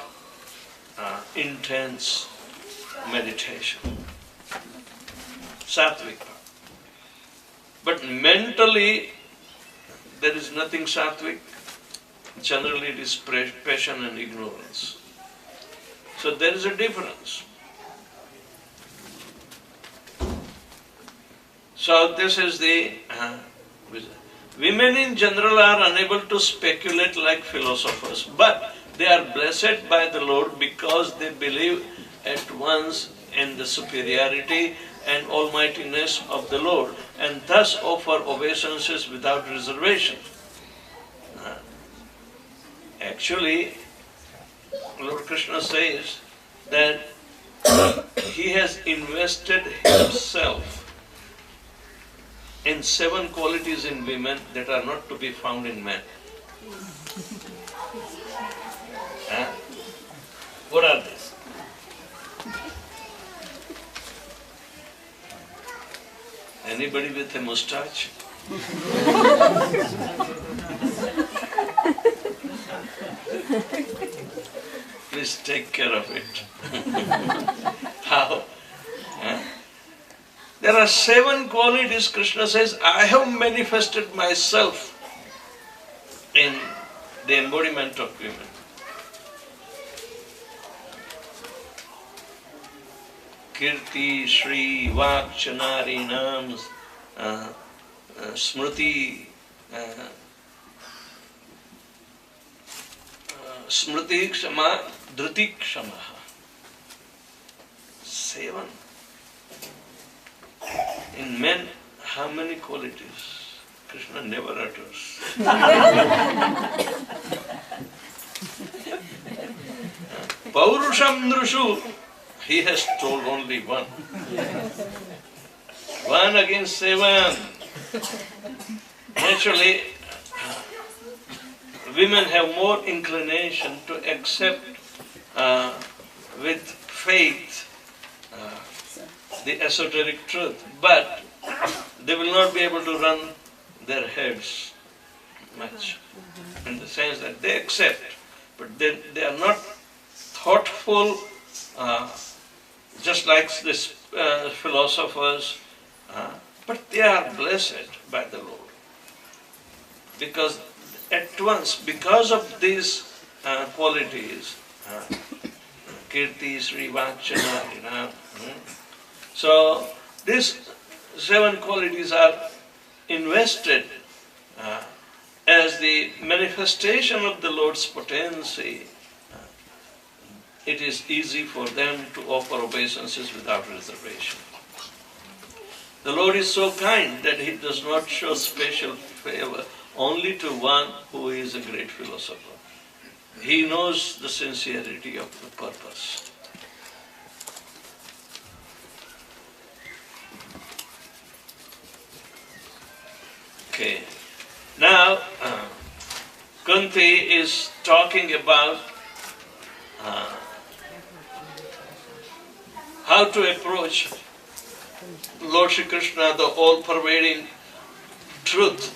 A: intense meditation. Sattvic. But mentally, there is nothing sattvic. Generally, it is passion and ignorance. So there is a difference. So this is the women in general are unable to speculate like philosophers, but they are blessed by the Lord because they believe at once in the superiority and almightiness of the Lord, and thus offer obeisances without reservation. Actually, Lord Krishna says that He has invested Himself in 7 qualities in women that are not to be found in men. What are these? Anybody with a moustache? Please take care of it. How? There are 7 qualities. Krishna says, I have manifested myself in the embodiment of women. Kirti, Shri, Vak, Chanari, Nam, Smriti, Smriti, Kshama, Dhruti, Kshama. 7. In men, how many qualities? Krishna never utters. Paurusham Nrushu, he has told only 1. 1 against 7. Naturally, women have more inclination to accept with faith the esoteric truth, but they will not be able to run their heads much, in the sense that they accept, but they are not thoughtful, just like this philosophers, but they are blessed by the Lord. Because at once, because of these qualities, Kirti, Sri, Vachana, so these 7 qualities are invested as the manifestation of the Lord's potency. It is easy for them to offer obeisances without reservation. The Lord is so kind that He does not show special favor only to one who is a great philosopher. He knows the sincerity of the purpose. Okay. Now, Kunti is talking about how to approach Lord Shri Krishna, the all-pervading truth.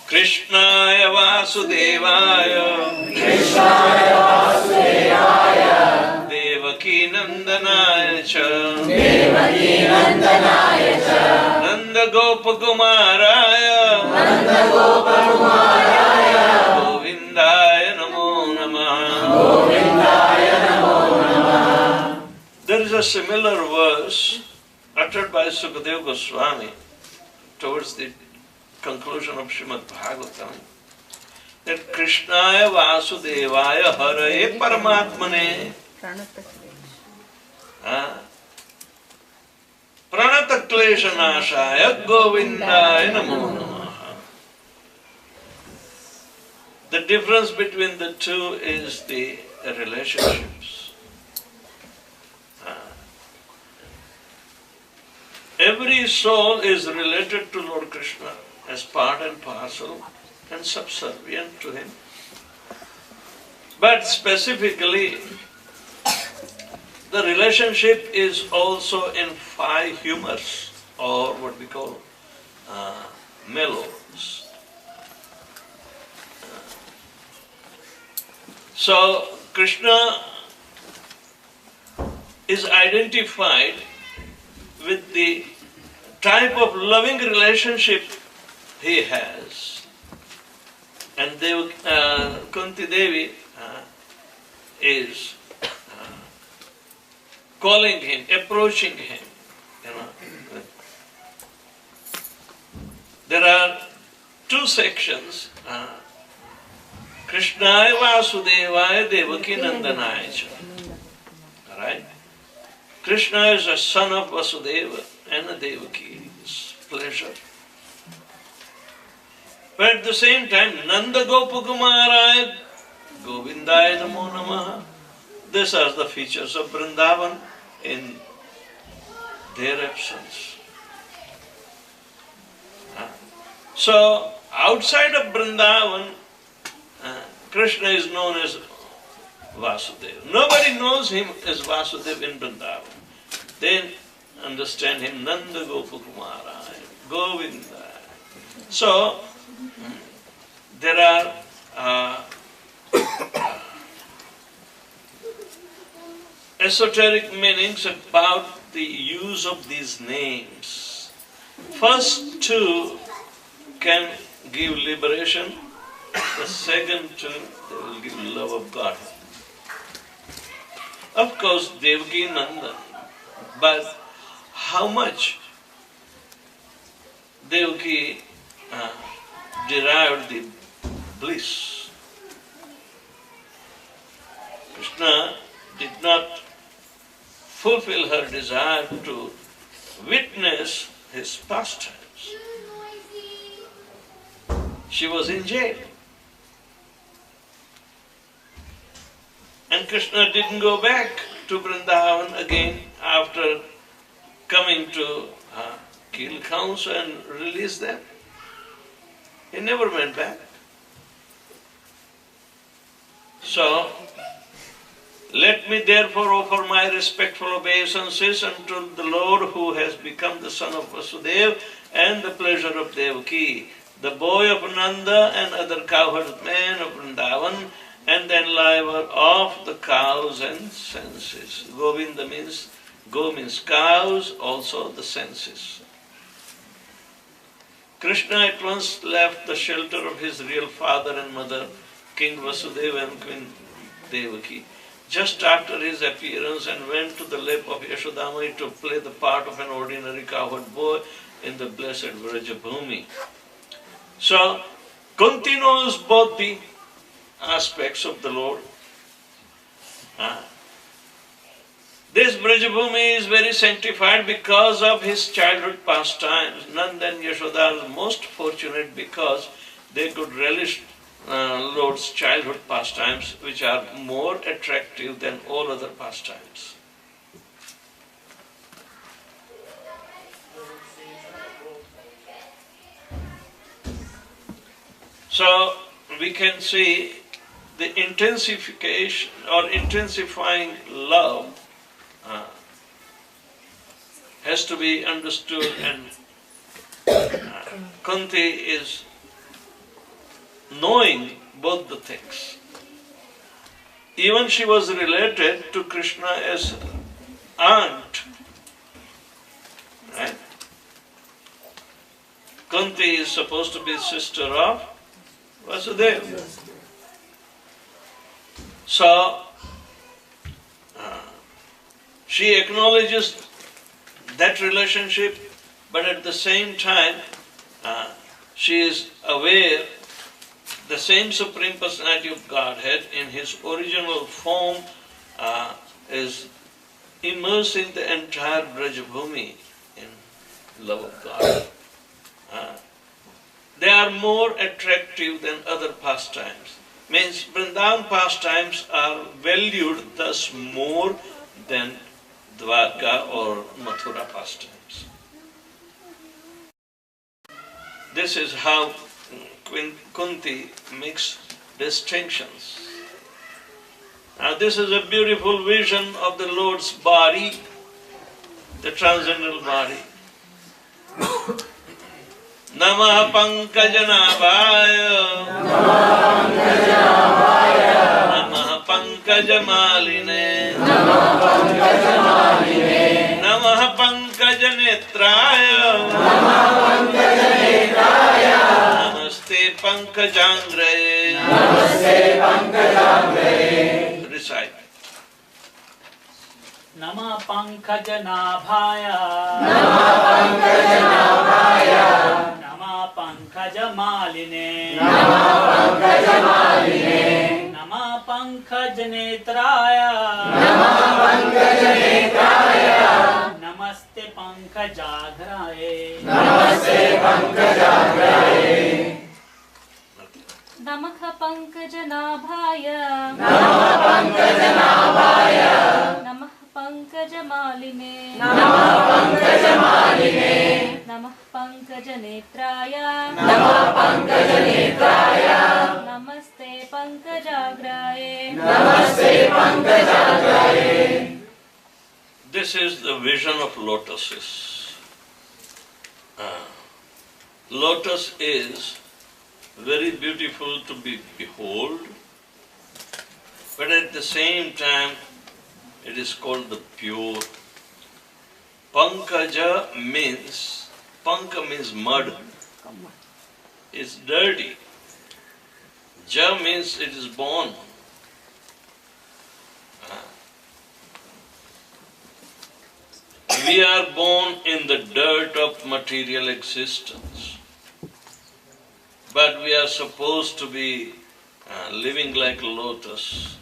A: Krishnaya Vasudevaya, Krishnaya Vasudevaya, Devaki Nandanaya cha, Devaki Nandanaya cha, Nanda Gopakumaraya, Nanda Gopakumaraya, Govindaya Namo Namaha, Govindaya Namo Namaha. There is a similar verse uttered by Sukadeva Goswami towards the conclusion of Srimad-Bhagavatam, that Krishnaya Vasudevaya Haraye Paramatmane Pranata Klesha Nashaya Govindaya Namo Namaha. The difference between the two is the relationships. Every soul is related to Lord Krishna as part and parcel and subservient to Him. But specifically, the relationship is also in 5 humors, or what we call mellows. So Krishna is identified with the type of loving relationship he has. And Kunti Devi is calling him, approaching him. There are 2 sections. Krishnaya Vasudevaya Devaki Nandanaya cha. Right? Krishna is a son of Vasudeva and a Devaki's pleasure. But at the same time, Nanda Gopakumaraya, Govindaya Namo Namaha. These are the features of Vrindavan in their absence. So, outside of Vrindavan, Krishna is known as Vasudeva. Nobody knows him as Vasudeva in Vrindavan. They understand him Nanda Gopakumara, Govinda. So, there are esoteric meanings about the use of these names. First two can give liberation, the second two they will give love of God. Of course, Devaki Nandan, but how much Devaki derived the bliss. Krishna did not fulfill her desire to witness his pastimes. She was in jail. And Krishna didn't go back to Vrindavan again after coming to kill cows and release them. He never went back. So, let me therefore offer my respectful obeisances unto the Lord who has become the son of Vasudeva and the pleasure of Devaki, the boy of Nanda and other cowherd men of Vrindavan, and the enliver of the cows and senses. Govinda means, go means cows, also the senses. Krishna at once left the shelter of his real father and mother, King Vasudeva and Queen Devaki, just after his appearance, and went to the lap of Yashodamani to play the part of an ordinary cowherd boy in the blessed Vrajabhumi. So, Kunti knows both the aspects of the Lord. This Vrajabhumi is very sanctified because of his childhood pastimes. Nanda and Yashoda are most fortunate because they could relish Lord's childhood pastimes, which are more attractive than all other pastimes. So we can see the intensification or intensifying love has to be understood, and Kunti is knowing both the things. Even she was related to Krishna as aunt. Right? Kunti is supposed to be sister of Vasudeva. So, she acknowledges that relationship, but at the same time, she is aware the same Supreme Personality of Godhead in his original form is immersing the entire Vrajabhumi in love of God. They are more attractive than other pastimes. Means Vrindavan pastimes are valued thus more than Dwarka or Mathura pastimes. This is how Queen Kunti makes distinctions. Now this is a beautiful vision of the Lord's body, the transcendental body. Namah Pankajanabhaya, Namah Pankajamaline, Namah Pankajanetraya, Namaste Pankajangre. Recite.
C: Nama Pankajanabhaya, Nama Pankajamaline, Nama Pankajanetraya, Namaste Pankajagraye.
F: Namaha Pankajanaಭಾಯ Namah Pankajamaline Namah पङ्कजनेत्राय नमस्ते पङ्कजाग्राय
A: This is the vision of lotuses. Lotus is very beautiful to behold, but at the same time it is called the pure. Pankaja means mud. It's dirty. Ja means it is born. We are born in the dirt of material existence, but we are supposed to be living like a lotus.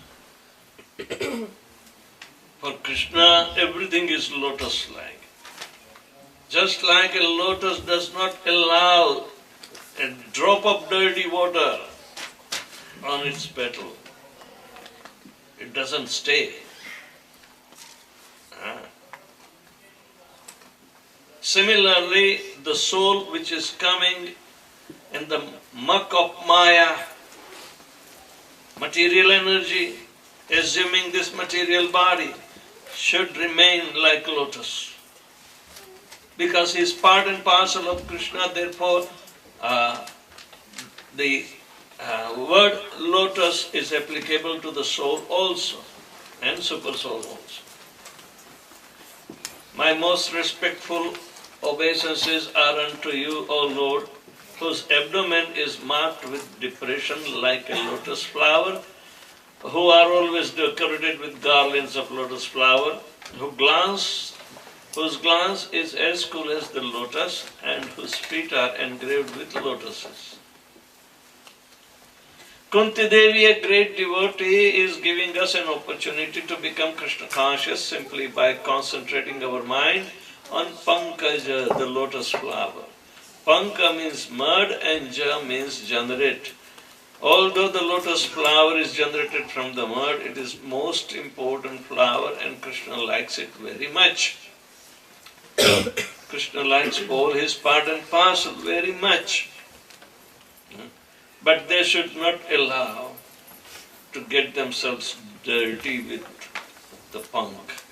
A: For Krishna, everything is lotus-like. Just like a lotus does not allow a drop of dirty water on its petal, it doesn't stay. Similarly, the soul which is coming in the muck of Maya, material energy, assuming this material body, should remain like lotus. Because he is part and parcel of Krishna, therefore the word lotus is applicable to the soul also, and super soul also. My most respectful obeisances are unto you, O Lord, whose abdomen is marked with depression like a lotus flower, who are always decorated with garlands of lotus flower, whose glance is as cool as the lotus, and whose feet are engraved with lotuses. Kunti Devi, a great devotee, is giving us an opportunity to become Krishna conscious simply by concentrating our mind on Pankaja, the lotus flower. Panka means mud and Ja means generate. Although the lotus flower is generated from the mud, it is most important flower and Krishna likes it very much. Krishna likes all his part and parcel very much. But they should not allow to get themselves dirty with the punk.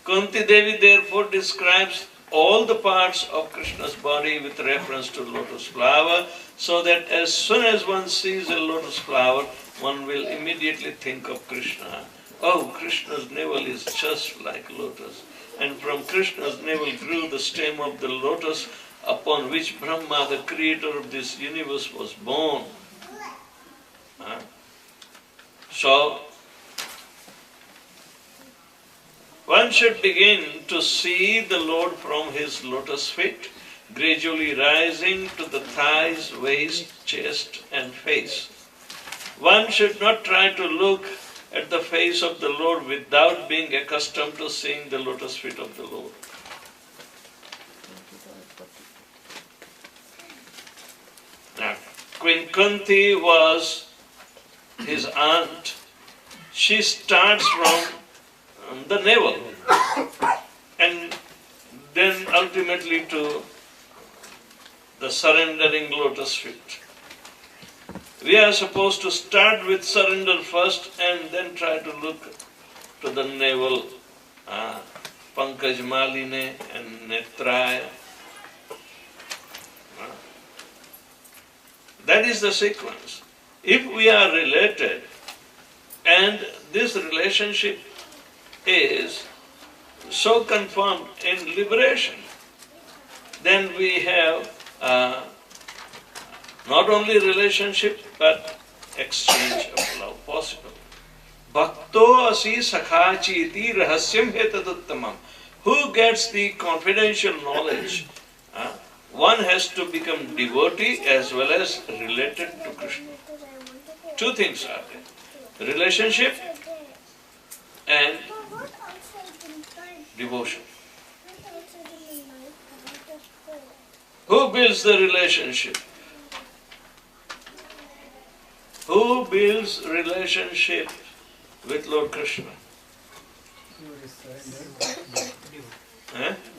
A: Kunti Devi therefore describes all the parts of Krishna's body with reference to lotus flower, so that as soon as one sees a lotus flower, one will immediately think of Krishna. Oh, Krishna's navel is just like lotus. And from Krishna's navel grew the stem of the lotus upon which Brahma, the creator of this universe, was born. So, one should begin to see the Lord from his lotus feet, gradually rising to the thighs, waist, chest and face. One should not try to look at the face of the Lord without being accustomed to seeing the lotus feet of the Lord. Now, Queen Kunti was his aunt. She starts from the navel and then ultimately to the surrendering lotus feet. We are supposed to start with surrender first and then try to look to the navel, Pankaj Maline and Netraya. That is the sequence. If we are related and this relationship is so confirmed in liberation, then we have not only relationship but exchange of love possible. Bhakto asi sakhachi iti rahasyam hetaduttamam. Who gets the confidential knowledge? One has to become devotee as well as related to Krishna. Two things are there: relationship and devotion. Who builds the relationship? Who builds relationship with Lord Krishna?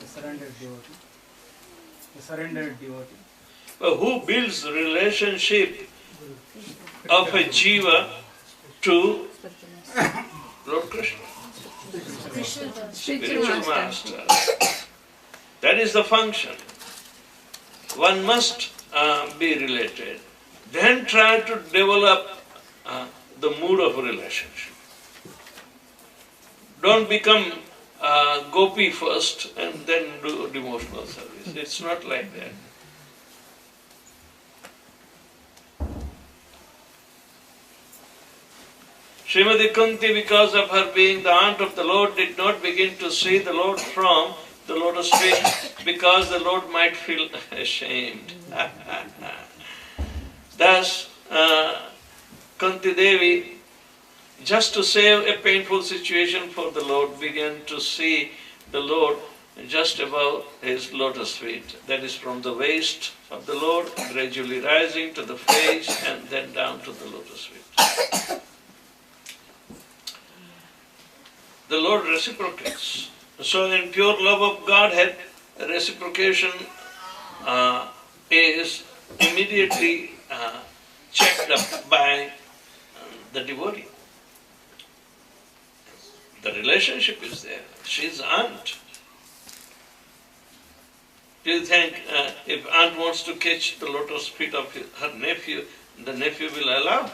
D: Surrendered devotee. A surrendered devotee.
A: But who builds the relationship of a jiva to Lord Krishna? Spiritual master. That is the function. One must be related. Then try to develop the mood of a relationship. Don't become gopi first and then do devotional service. It's not like that. Srimati Kunti, because of her being the aunt of the Lord, did not begin to see the Lord from the lotus feet because the Lord might feel ashamed. Thus, Kunti Devi, just to save a painful situation for the Lord, began to see the Lord just above his lotus feet. That is from the waist of the Lord, gradually rising to the face and then down to the lotus feet. The Lord reciprocates. So in pure love of Godhead, reciprocation is immediately checked up by the devotee. The relationship is there. She is aunt. Do you think if aunt wants to catch the lotus feet of her nephew, the nephew will allow?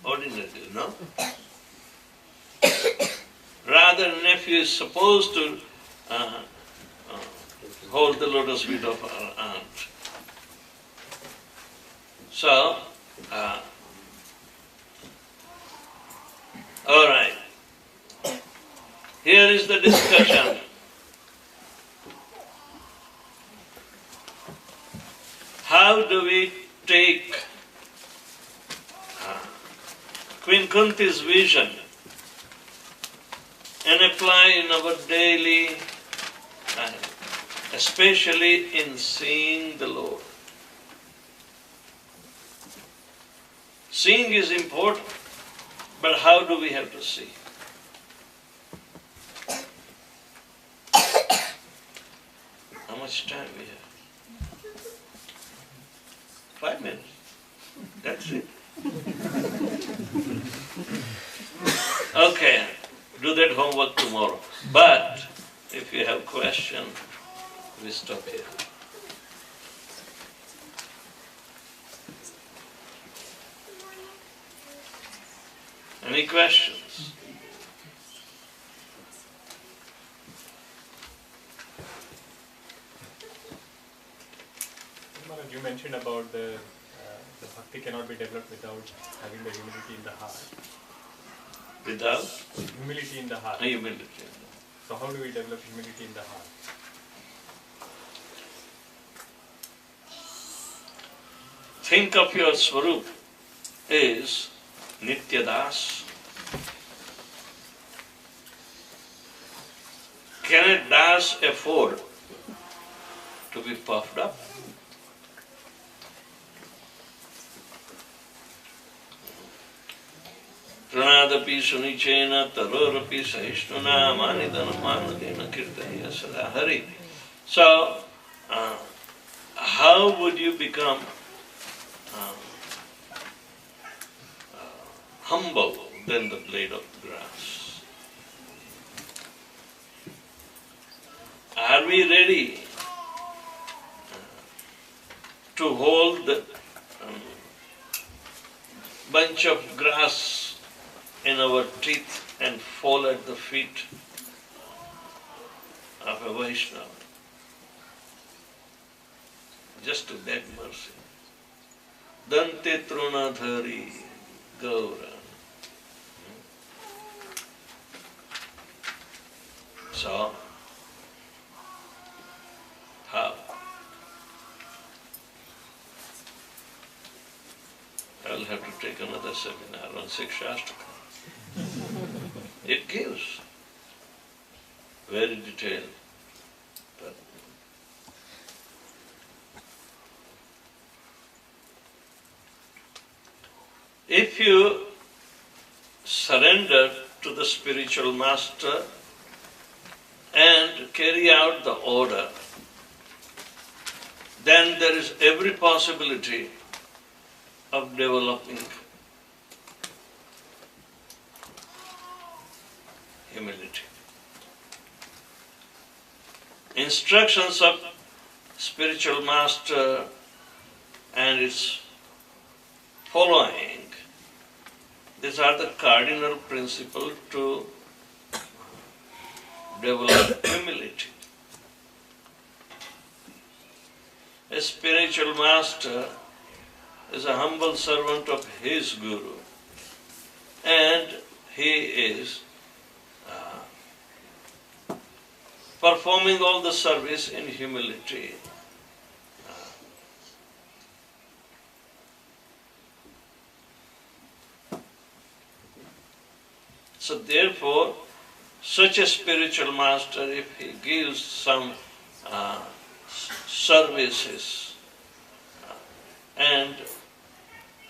A: Ordinarily, no? Rather, nephew is supposed to hold the lotus feet of her aunt. So, all right. Here is the discussion. How do we take Queen Kunti's vision and apply in our daily life, especially in seeing the Lord? Seeing is important, but how do we have to see? How much time we have? 5 minutes. That's it. Okay, do that homework tomorrow. But if you have questions, we stop here. Any questions?
B: Maharaj, you mentioned about the bhakti cannot be developed without having the humility in the heart.
A: Without?
B: Humility in the heart.
A: Humility.
B: So how do we develop humility in the heart?
A: Think of your Swarup is Nityadas. Can a Das afford to be puffed up? Pranadapi sunichena tarorapi sahishnuna manidana manadena kirtaya sada hari. So, how would you become humble than the blade of grass? Are we ready to hold the bunch of grass in our teeth and fall at the feet of a Vaishnava just to beg mercy? Dante trunadhari gaura. So, how? I'll have to take another seminar on Sikshastakam. It gives very detailed. But if you surrender to the spiritual master and carry out the order, then there is every possibility of developing humility. Instructions of spiritual master and its following, these are the cardinal principles to develop humility. A spiritual master is a humble servant of his guru, and he is performing all the service in humility. So therefore, such a spiritual master, if he gives some services and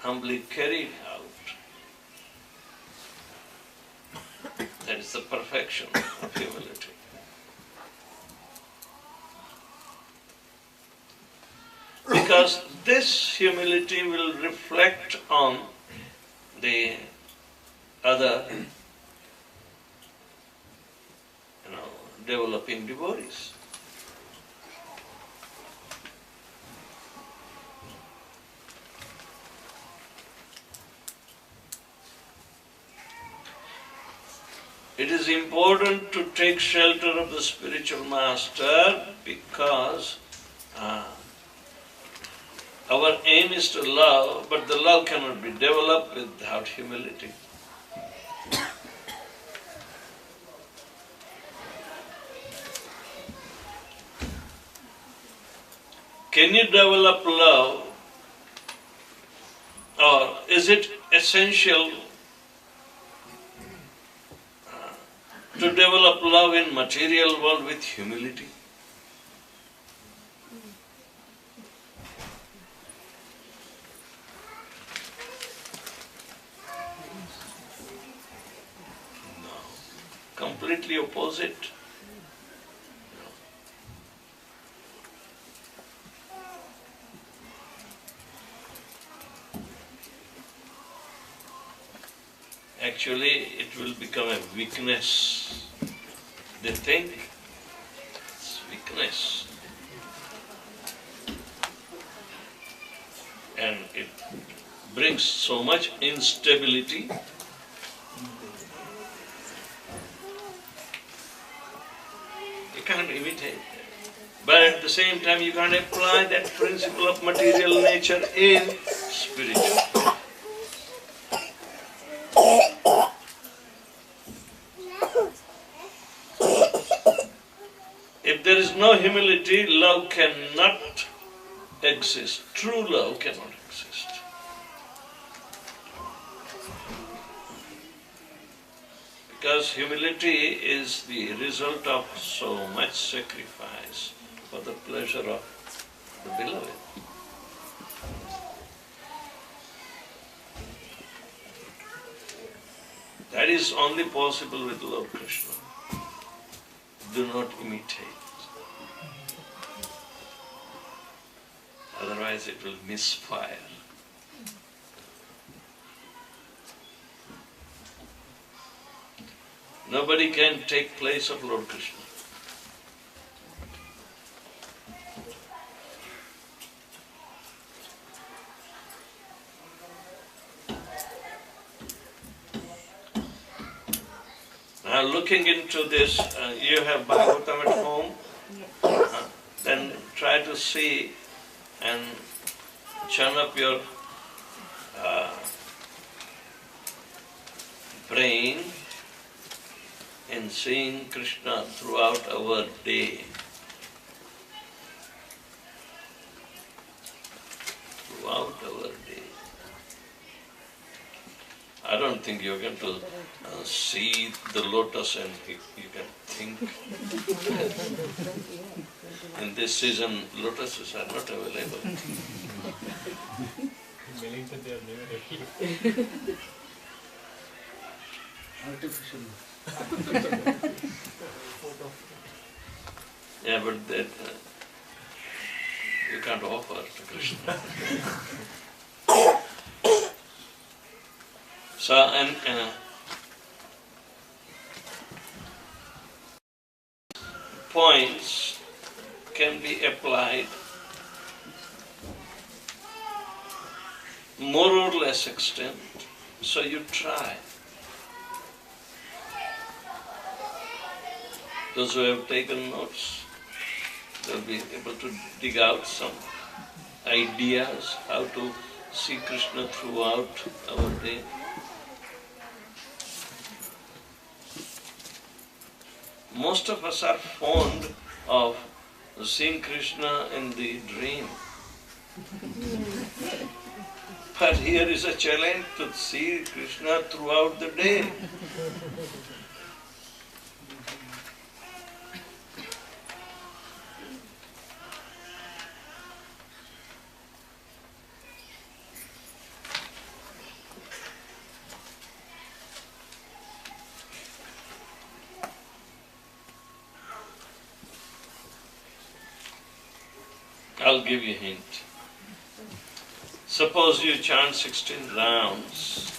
A: humbly carried out, that is the perfection of humility. Because this humility will reflect on the other developing devotees. It is important to take shelter of the spiritual master because our aim is to love, but the love cannot be developed without humility. Can you develop love, or is it essential to develop love in material world with humility? No. Completely opposite. Actually, it will become a weakness. They think it's weakness. And it brings so much instability. You can't imitate. But at the same time, you can't apply that principle of material nature in spiritual. If there is no humility, love cannot exist. True love cannot exist. Because humility is the result of so much sacrifice for the pleasure of the beloved. That is only possible with Lord Krishna. Do not imitate. Otherwise it will misfire. Nobody can take place of Lord Krishna. Now looking into this, you have Bhagavatam at home, then try to see and churn up your brain in seeing Krishna throughout our day. Throughout our day. I don't think you're going to see the lotus and you can think. In this season, lotuses are not available.
B: In Wellington, they are never available.
D: Artificial.
A: Yeah, but that You can't offer to Krishna. So, and points can be applied more or less extent, so you try. Those who have taken notes, they'll be able to dig out some ideas how to see Krishna throughout our day. Most of us are fond of seeing Krishna in the dream. But here is a challenge to see Krishna throughout the day. I'll give you a hint. Suppose you chant 16 rounds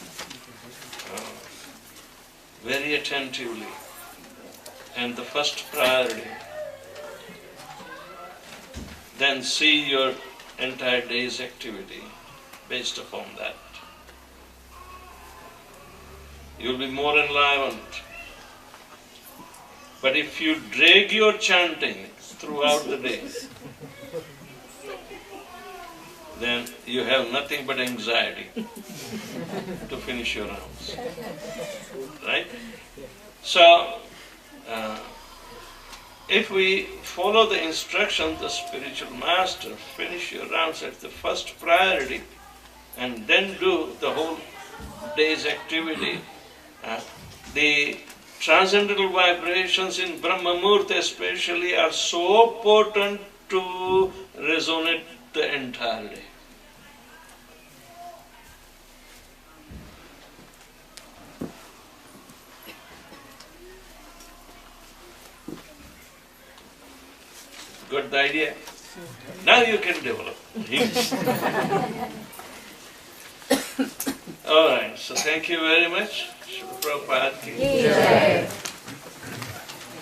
A: very attentively, and the first priority, then see your entire day's activity based upon that. You'll be more enlivened. But if you drag your chanting throughout the day, then you have nothing but anxiety to finish your rounds. Right? So, if we follow the instructions, the spiritual master, finish your rounds at the first priority and then do the whole day's activity, the transcendental vibrations in Brahma Murti especially are so potent to resonate the entire day. Got the idea? Now you can develop. Alright, so thank you very much. Srila Prabhupada ki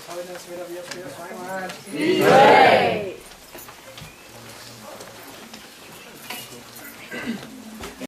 D: Holiness Vedavyasapriya Swami Maharaj.